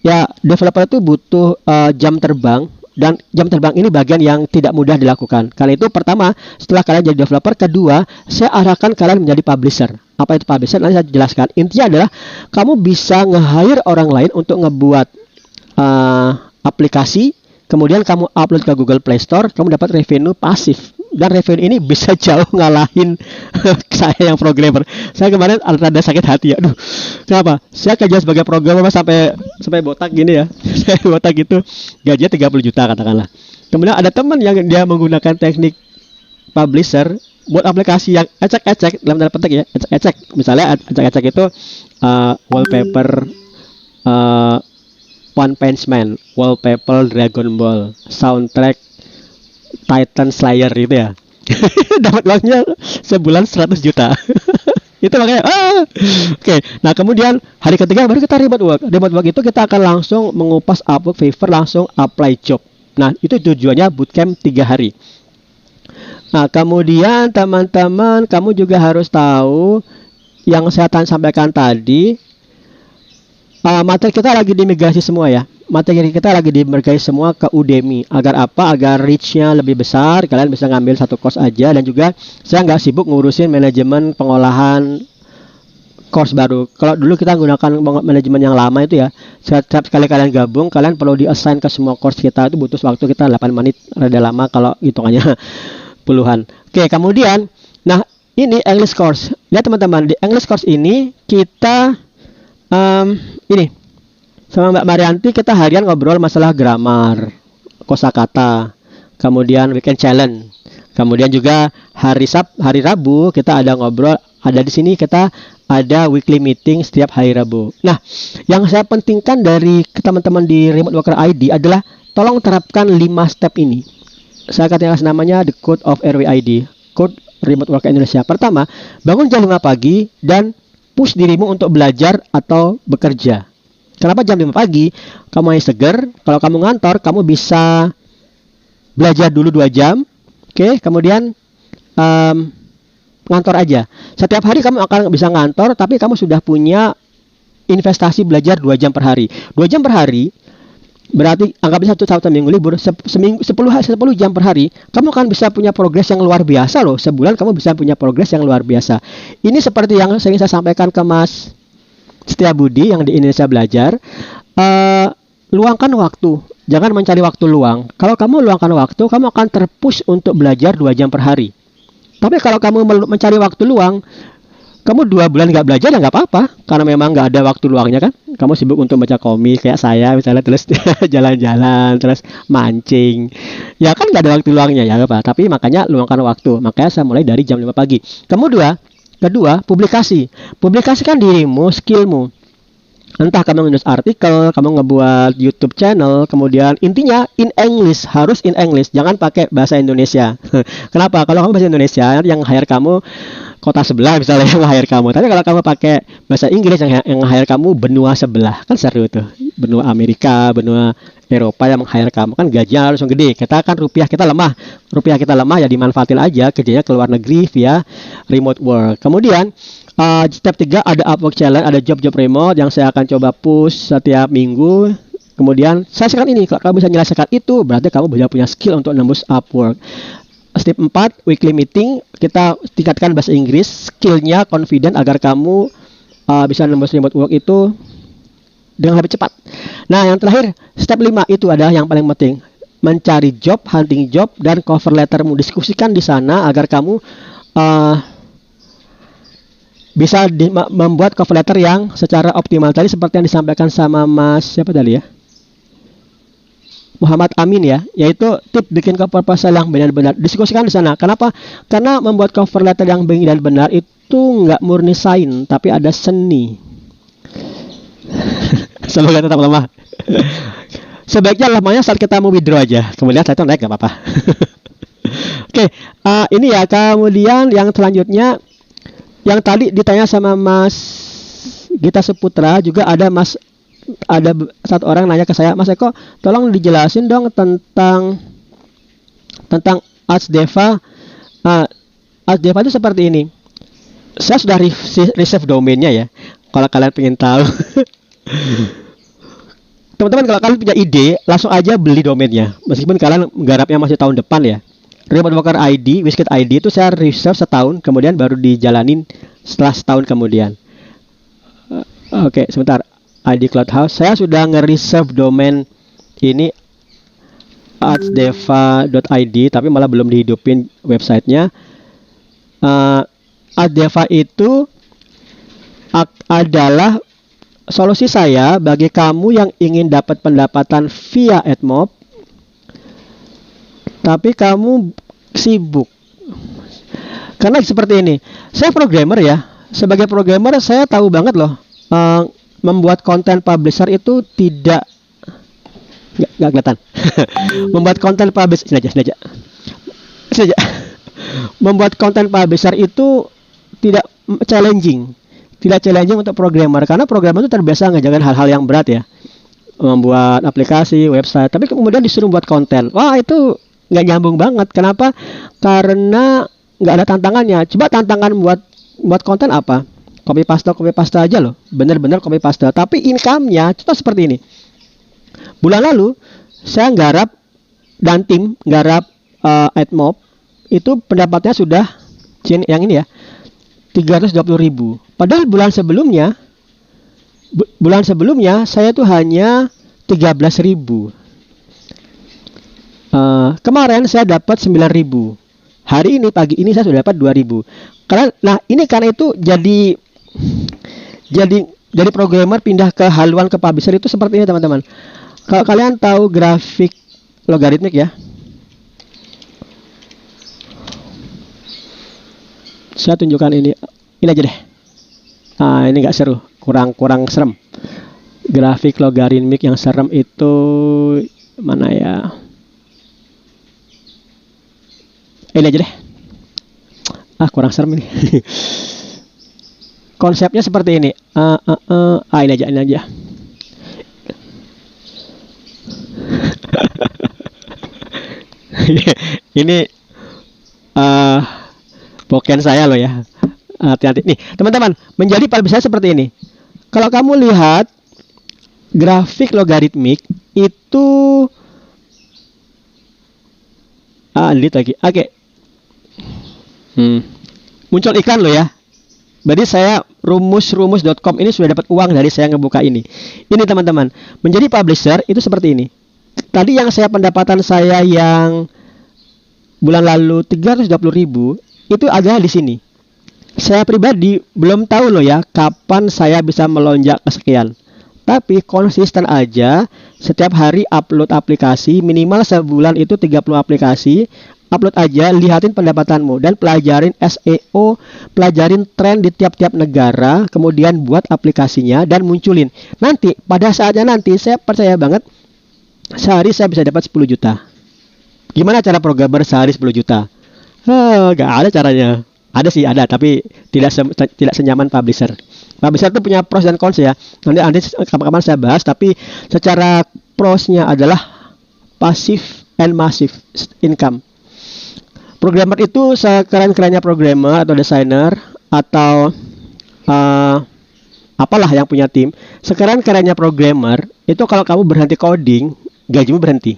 ya developer itu butuh jam terbang. Dan jam terbang ini bagian yang tidak mudah dilakukan. Karena itu pertama, setelah kalian jadi developer, kedua, saya arahkan kalian menjadi publisher. Apa itu publisher? Nanti saya jelaskan. Intinya adalah kamu bisa nge-hire orang lain untuk ngebuat aplikasi, kemudian kamu upload ke Google Play Store, kamu dapat revenue pasif. Dan revenue ini bisa jauh ngalahin saya yang programmer. Saya kemarin rada sakit hati ya. Aduh, kenapa? Saya kerja sebagai programmer sampai botak gini ya. Saya botak gitu, gajinya 30 juta katakanlah. Kemudian ada teman yang dia menggunakan teknik publisher buat aplikasi yang ecek-ecek, dalam tanda petik ya, ecek-ecek. Misalnya ecek-ecek itu wallpaper One Punch Man, wallpaper Dragon Ball, soundtrack Titan Slayer gitu ya. Dapat uangnya sebulan 100 juta. Itu makanya Oke. Nah, kemudian hari ketiga baru kita remote work. Remote work itu kita akan langsung mengupas Upwork Fiverr, langsung apply job. Nah, itu tujuannya bootcamp 3 hari. Nah, kemudian teman-teman, kamu juga harus tahu yang saya sampaikan tadi, materi kita lagi dimigrasi semua ya. Materi kita lagi dimigrasi semua ke Udemy. Agar apa? Agar reach-nya lebih besar. Kalian bisa ngambil satu course aja. Dan juga saya nggak sibuk ngurusin manajemen pengolahan course baru. Kalau dulu kita menggunakan manajemen yang lama itu ya, setiap kali kalian gabung, kalian perlu di-assign ke semua course kita. Itu butuh waktu kita 8 menit. Rada lama kalau hitungannya puluhan. Oke, kemudian, nah ini English course. Lihat teman-teman, di English course ini kita ini sama Mbak Marianti kita harian ngobrol masalah grammar, kosakata, kemudian weekend challenge, kemudian juga hari Rabu kita ada ngobrol, ada di sini kita ada weekly meeting setiap hari Rabu. Nah, yang saya pentingkan dari teman-teman di Remote Worker ID adalah tolong terapkan 5 step ini. saya akan kasih namanya The Code of RWID, Code Remote Work Indonesia. Pertama, bangun jam 5 pagi dan push dirimu untuk belajar atau bekerja. Kenapa jam 5 pagi? Kamu masih seger. Kalau kamu ngantor, kamu bisa belajar dulu 2 jam. Oke, kemudian ngantor aja. Setiap hari kamu akan bisa ngantor, tapi kamu sudah punya investasi belajar 2 jam per hari. 2 jam per hari berarti anggap satu minggu libur, seminggu 10 jam per hari, kamu akan bisa punya progres yang luar biasa loh. Sebulan kamu bisa punya progres yang luar biasa. Ini seperti yang sering saya sampaikan ke Mas Setiabudi yang di Indonesia Belajar. Luangkan waktu, jangan mencari waktu luang. Kalau kamu luangkan waktu, kamu akan terpush untuk belajar 2 jam per hari. Tapi kalau kamu mencari waktu luang, kamu 2 bulan nggak belajar ya nggak apa-apa, karena memang nggak ada waktu luangnya kan. Kamu sibuk untuk baca komik kayak saya misalnya, terus jalan-jalan, terus mancing, ya kan nggak ada waktu luangnya ya apa. Tapi makanya luangkan waktu. Makanya saya mulai dari jam 5 pagi. Kedua, publikasikan dirimu, skillmu. Entah kamu nulis artikel, kamu ngebuat YouTube channel, kemudian intinya in English, harus in English, jangan pakai bahasa Indonesia. Kenapa? Kalau kamu bahasa Indonesia, yang hire kamu kota sebelah misalnya yang hire kamu. Tapi kalau kamu pakai bahasa Inggris, yang hire kamu benua sebelah, kan seru tuh. Benua Amerika, benua Eropa yang hire kamu, kan gajinya langsung gede. Kita kan rupiah kita lemah ya dimanfaatin aja kerjanya ke luar negeri via remote work. Kemudian step 3 ada Upwork Challenge, ada job-job remote yang saya akan coba push setiap minggu. Kemudian saya sekarang ini, kalau kamu bisa menyelesaikan itu, berarti kamu bisa punya skill untuk nembus Upwork. Step 4, weekly meeting, kita tingkatkan bahasa Inggris, skillnya confident agar kamu bisa nembus remote work itu dengan lebih cepat. Nah, yang terakhir, step 5 itu adalah yang paling penting. Mencari job, hunting job, dan cover lettermu. Diskusikan di sana agar kamu bisa membuat cover letter yang secara optimal. Tadi seperti yang disampaikan sama Mas siapa tadi ya? Muhammad Amin ya, yaitu tip bikin cover proposal yang benar-benar. Diskusikan di sana. Kenapa? Karena membuat cover letter yang baik dan benar itu nggak murni sains, tapi ada seni. Semoga tetap lemah. Sebaiknya lemahnya saat kita mau withdraw aja. Kemudian saya itu naik nggak apa-apa. Oke, ini ya. Kemudian yang selanjutnya, yang tadi ditanya sama Mas Gita Seputra, juga ada satu orang nanya ke saya, Mas Eko, tolong dijelasin dong tentang Asdeva. Asdeva itu seperti ini. Saya sudah reserve domainnya ya. Kalau kalian pengen tahu, teman-teman, kalau kalian punya ide, langsung aja beli domainnya. Meskipun kalian garapnya masih tahun depan ya. Remote Worker ID, Wizkid ID itu saya reserve setahun, kemudian baru dijalanin setelah setahun kemudian. Oke, sebentar. ID Cloudhouse, saya sudah nge-reserve domain ini artsdeva.id, tapi malah belum dihidupin websitenya. Artsdeva itu adalah solusi saya bagi kamu yang ingin dapat pendapatan via AdMob, tapi kamu sibuk. Karena seperti ini, saya programmer ya. Sebagai programmer saya tahu banget loh, membuat konten publisher itu nggak kelihatan. Membuat konten publisher sini aja. Membuat konten publisher itu tidak challenging untuk programmer, karena programmer itu terbiasa ngerjain hal-hal yang berat ya, membuat aplikasi, website, tapi kemudian disuruh buat konten. Wah, itu nggak nyambung banget. Kenapa? Karena nggak ada tantangannya. Coba tantangan buat konten apa? Copy paste aja loh, bener-bener copy paste. Tapi income-nya contoh seperti ini. Bulan lalu saya dan tim nggarap AdMob, itu pendapatnya sudah yang ini ya, 320.000. Padahal bulan sebelumnya saya tuh hanya 13.000. Kemarin saya dapat 9.000. Hari ini pagi ini saya sudah dapat 2.000. Karena itu jadi programmer pindah ke haluan ke publisher itu seperti ini, teman-teman. Kalau kalian tahu grafik logaritmik ya, saya tunjukkan ini aja deh. Ini nggak seru, kurang serem. Grafik logaritmik yang serem itu mana ya? Ini aja deh. Kurang serem ini. Konsepnya seperti ini. Ini aja. Ini poken saya loh ya. Hati-hati nih, teman-teman. Menjadi publisher seperti ini. Kalau kamu lihat grafik logaritmik itu delete lagi. Oke. Muncul iklan loh ya. Berarti saya rumus.com ini sudah dapat uang dari saya ngebuka ini. Ini teman-teman, menjadi publisher itu seperti ini. Tadi yang pendapatan saya yang bulan lalu 320.000 itu adalah di sini. Saya pribadi belum tahu loh ya kapan saya bisa melonjak ke sekian. Tapi konsisten aja setiap hari upload aplikasi, minimal sebulan itu 30 aplikasi. Upload aja, lihatin pendapatanmu dan pelajarin SEO, pelajarin tren di tiap-tiap negara, kemudian buat aplikasinya dan munculin. Nanti pada saatnya nanti saya percaya banget sehari saya bisa dapat 10 juta. Gimana cara programmer sehari 10 juta? Gak ada caranya. Ada sih, ada, tapi tidak senyaman publisher. Publisher itu punya pros dan cons ya. Nanti kapan-kapan saya bahas, tapi secara prosnya adalah passive and massive income. Programmer itu sekeren-kerennya programmer atau desainer atau apalah yang punya tim, sekeren-kerennya programmer itu kalau kamu berhenti coding, gajimu berhenti.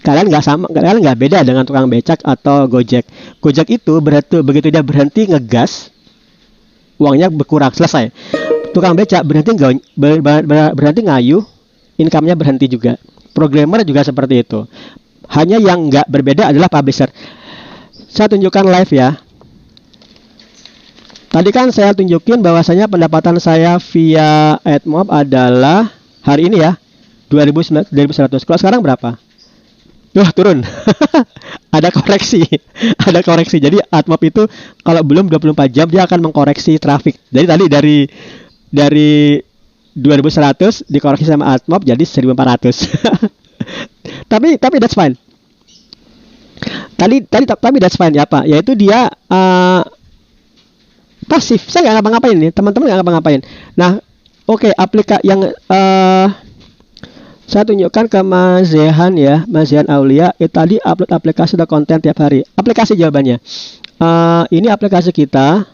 Kalian nggak beda dengan tukang becak atau Gojek. Gojek itu begitu dia berhenti ngegas, uangnya berkurang, selesai. Tukang becak berhenti ngayuh, income-nya berhenti juga. Programmer juga seperti itu. Hanya yang nggak berbeda adalah publisher. Saya tunjukkan live ya. Tadi kan saya tunjukin bahwasanya pendapatan saya via AdMob adalah hari ini ya 2.100. Kalau sekarang berapa? Turun. Ada koreksi. Ada koreksi. Jadi AdMob itu kalau belum 24 jam dia akan mengkoreksi traffic. Jadi tadi dari 2.100 dikoreksi sama AdMob jadi 1.400. Tapi that's fine. Tapi that's fine ya Pak. Yaitu dia pasif. Saya nggak ngapa-ngapain nih. Teman-teman nggak ngapa-ngapain. Nah, oke, aplikasi yang saya tunjukkan ke Mas Zehan ya, Mas Zehan Aulia. Tadi upload aplikasi dan konten tiap hari. Aplikasi jawabannya. Ini aplikasi kita.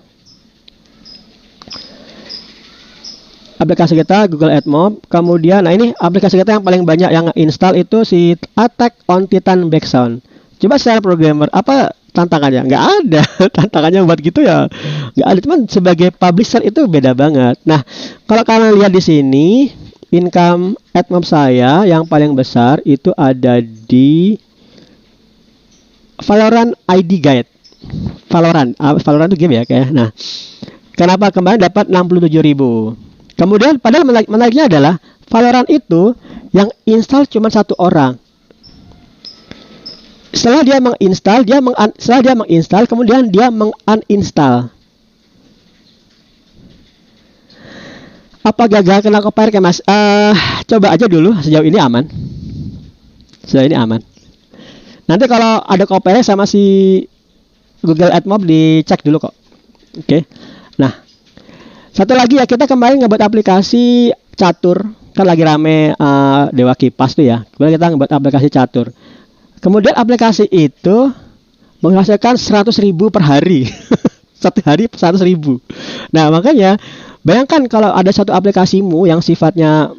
Aplikasi kita Google AdMob. Kemudian, nah ini aplikasi kita yang paling banyak yang install itu si Attack on Titan Backsound. Coba secara programmer, apa tantangannya? Nggak ada. Tantangannya buat gitu ya nggak ada. Cuman sebagai publisher itu beda banget. Nah, kalau kalian lihat di sini, income AdMob saya yang paling besar itu ada di Valorant ID Guide. Valorant itu game ya kayak. Nah, kenapa kemarin dapat 67.000? Kemudian padahal menariknya adalah Valorant itu yang install cuma satu orang. Setelah dia menginstall, kemudian dia menguninstall. Apa gagal kena copyright Mas? Coba aja dulu, sejauh ini aman. Nanti kalau ada copyright sama si Google AdMob dicek dulu kok. Oke. Nah, satu lagi ya, kita kemarin ngebuat aplikasi catur. Kan lagi rame Dewa Kipas tuh ya. Kemudian kita ngebuat aplikasi catur. Kemudian aplikasi itu menghasilkan 100.000 per hari. Satu hari 100.000. Nah, makanya bayangkan kalau ada satu aplikasimu yang sifatnya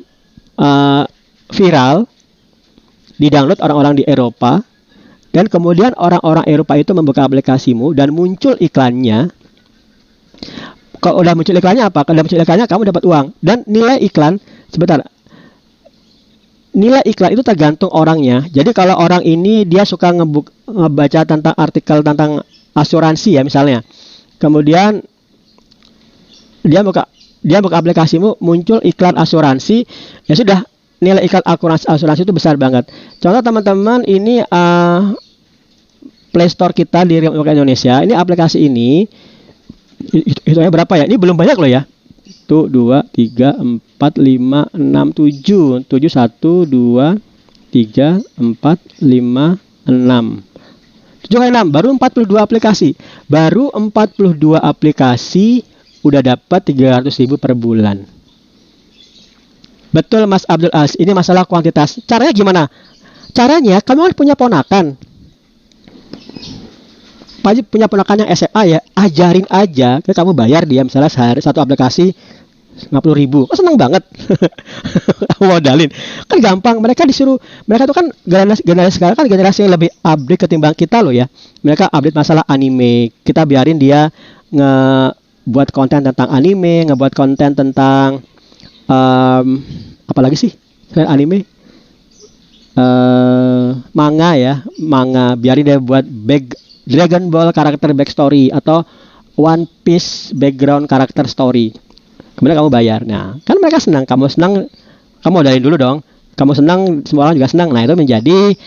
viral, di-download orang-orang di Eropa, dan kemudian orang-orang Eropa itu membuka aplikasimu dan muncul iklannya. Kalau udah muncul iklannya apa? Kalau udah muncul iklannya kamu dapat uang. Dan nilai iklan, nilai iklan itu tergantung orangnya. Jadi kalau orang ini dia suka ngebaca tentang artikel tentang asuransi ya misalnya. Kemudian dia buka aplikasimu, muncul iklan asuransi, ya sudah, nilai iklan asuransi itu besar banget. Contoh teman-teman, ini Play Store kita di Remote Worker Indonesia. Ini aplikasi ini hitungnya berapa ya? Ini belum banyak loh ya. 1, 2, 3, 4, 5, 6, 7 1, 2, 3, 4, 5, 6 7 kali 6 baru 42 aplikasi. Baru 42 aplikasi udah dapat 300.000 per bulan. Betul Mas Abdul Aziz, ini masalah kuantitas. Caranya gimana? Caranya kamu harus punya ponakan. Punya ponakan yang SMA ya, ajarin aja. Kamu bayar dia misalnya sehari satu aplikasi 50.000, seneng banget. Kamu modalin, kan gampang. Mereka tuh kan generasi sekarang kan generasi yang lebih update ketimbang kita loh ya. Mereka update masalah anime, kita biarin dia ngebuat konten tentang anime, ngebuat konten tentang apa lagi sih selain anime, manga. Biarin dia buat Dragon Ball karakter backstory atau One Piece background karakter story. Kemudian kamu bayar. Nah, kan mereka senang, kamu senang, kamu modalin dulu dong. Kamu senang, semua orang juga senang. Nah, itu menjadi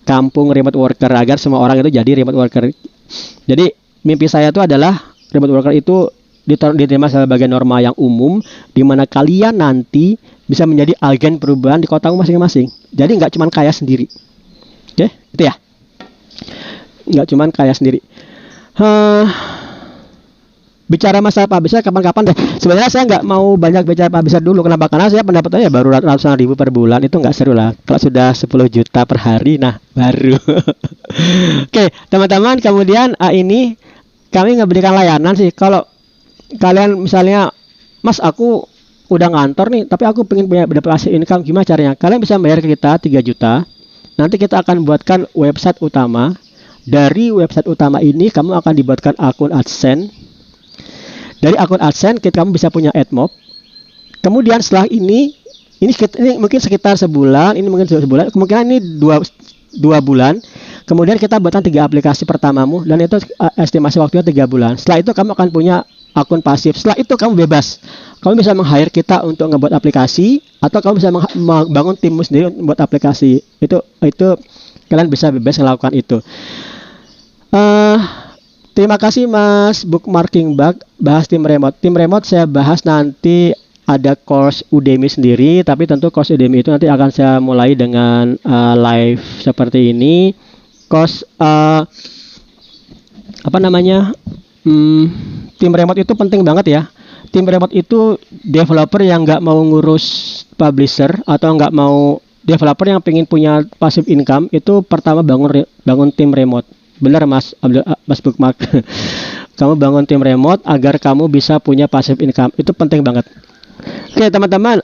kampung remote worker, agar semua orang itu jadi remote worker. Jadi, mimpi saya itu adalah remote worker itu diterima sebagai norma yang umum, di mana kalian nanti bisa menjadi agen perubahan di kotamu masing-masing. Jadi, nggak cuma kaya sendiri. Oke, itu ya. Nggak cuma kaya sendiri. Bicara masalah publisher kapan-kapan deh. Sebenarnya saya nggak mau banyak bicara publisher dulu. Kenapa? Karena saya pendapatannya baru ratusan ribu per bulan. Itu nggak seru lah. Kalau sudah 10 juta per hari, nah baru. Oke, teman-teman. Kemudian ini kami ngeberikan layanan sih. Kalau kalian misalnya, Mas aku udah ngantor nih, tapi aku pengen punya passive income, gimana caranya? Kalian bisa bayar ke kita 3 juta. Nanti kita akan buatkan website utama. Dari website utama ini kamu akan dibuatkan akun AdSense. Dari akun AdSense kamu bisa punya AdMob. Kemudian setelah ini mungkin sekitar sebulan, ini mungkin sebulan, kemungkinan ini dua bulan. Kemudian kita buatkan 3 aplikasi pertamamu, dan itu estimasi waktunya 3 bulan. Setelah itu kamu akan punya akun pasif. Setelah itu kamu bebas. Kamu bisa meng-hire kita untuk ngebuat aplikasi, atau kamu bisa membangun timmu sendiri untuk membuat aplikasi. Itu kalian bisa bebas melakukan itu. Terima kasih Mas Bookmarking Bug, bahas tim remote. Tim remote saya bahas nanti, ada course Udemy sendiri, tapi tentu course Udemy itu nanti akan saya mulai dengan live seperti ini. Course tim remote itu penting banget ya. Tim remote itu developer yang nggak mau ngurus publisher, atau nggak mau developer yang pengen punya passive income, itu pertama bangun tim remote. Benar Mas Bookmark. Kamu bangun tim remote agar kamu bisa punya passive income. Itu penting banget. Oke teman-teman,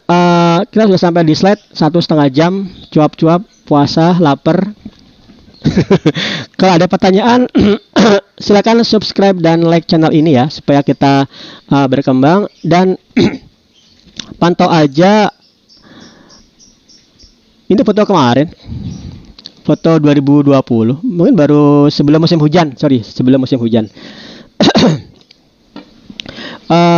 kita sudah sampai di slide 1,5 jam. Cuap-cuap, puasa, lapar. Kalau ada pertanyaan, silakan subscribe dan like channel ini ya, supaya kita berkembang. Dan pantau aja. Ini foto kemarin, foto 2020, mungkin baru sebelum musim hujan.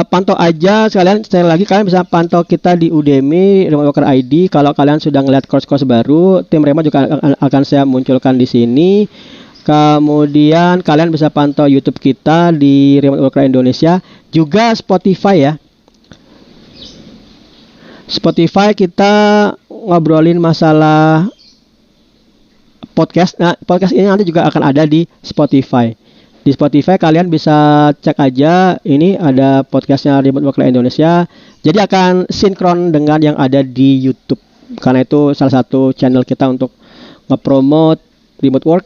Pantau aja sekali lagi, kalian bisa pantau kita di Udemy Remote Worker ID. Kalau kalian sudah ngeliat course-course baru, tim remote juga akan saya munculkan di sini. Kemudian kalian bisa pantau YouTube kita di Remote Worker Indonesia, juga Spotify ya. Spotify kita ngobrolin masalah podcast. Nah, podcast ini nanti juga akan ada di Spotify. Di Spotify kalian bisa cek aja, ini ada podcastnya Remote Worker Indonesia. Jadi akan sinkron dengan yang ada di YouTube. Karena itu salah satu channel kita untuk nge-promote remote work.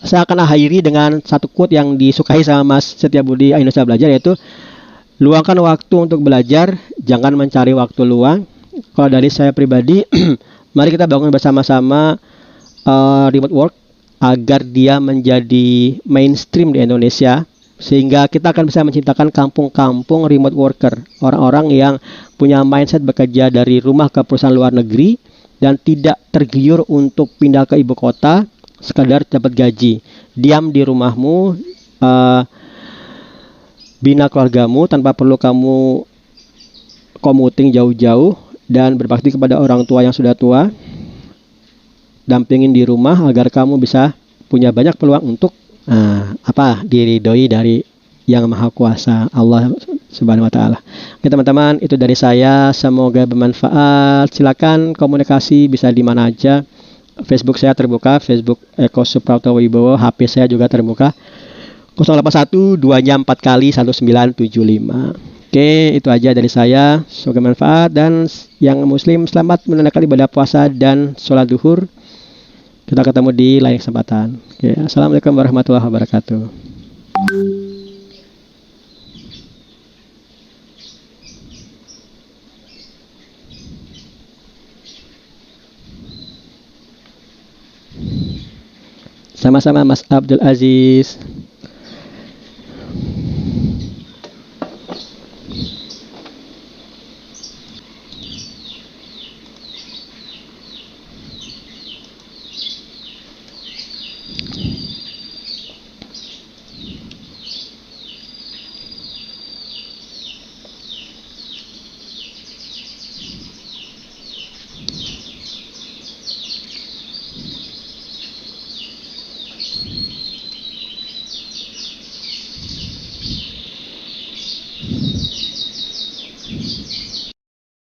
Saya akan akhiri dengan satu quote yang disukai sama Mas Setiabudi Indonesia Belajar, yaitu luangkan waktu untuk belajar, jangan mencari waktu luang. Kalau dari saya pribadi, mari kita bangun bersama-sama remote work agar dia menjadi mainstream di Indonesia, sehingga kita akan bisa menciptakan kampung-kampung remote worker, orang-orang yang punya mindset bekerja dari rumah ke perusahaan luar negeri dan tidak tergiur untuk pindah ke ibu kota sekadar dapat gaji. Diam di rumahmu, bina keluargamu tanpa perlu kamu commuting jauh-jauh, dan berbakti kepada orang tua yang sudah tua. Dampingin di rumah agar kamu bisa punya banyak peluang untuk diridhoi dari Yang Maha Kuasa, Allah Subhanahu wa taala. Oke teman-teman, itu dari saya, semoga bermanfaat. Silakan komunikasi bisa di mana aja. Facebook saya terbuka, Facebook Eko Suprapto Wibowo, HP saya juga terbuka. 081 2-nya 4 kali 1975. Oke, itu aja dari saya. Semoga manfaat, dan yang muslim selamat menunaikan ibadah puasa dan sholat duhur. Kita ketemu di lain kesempatan. Oke, assalamualaikum warahmatullahi wabarakatuh. Sama-sama Mas Abdul Aziz.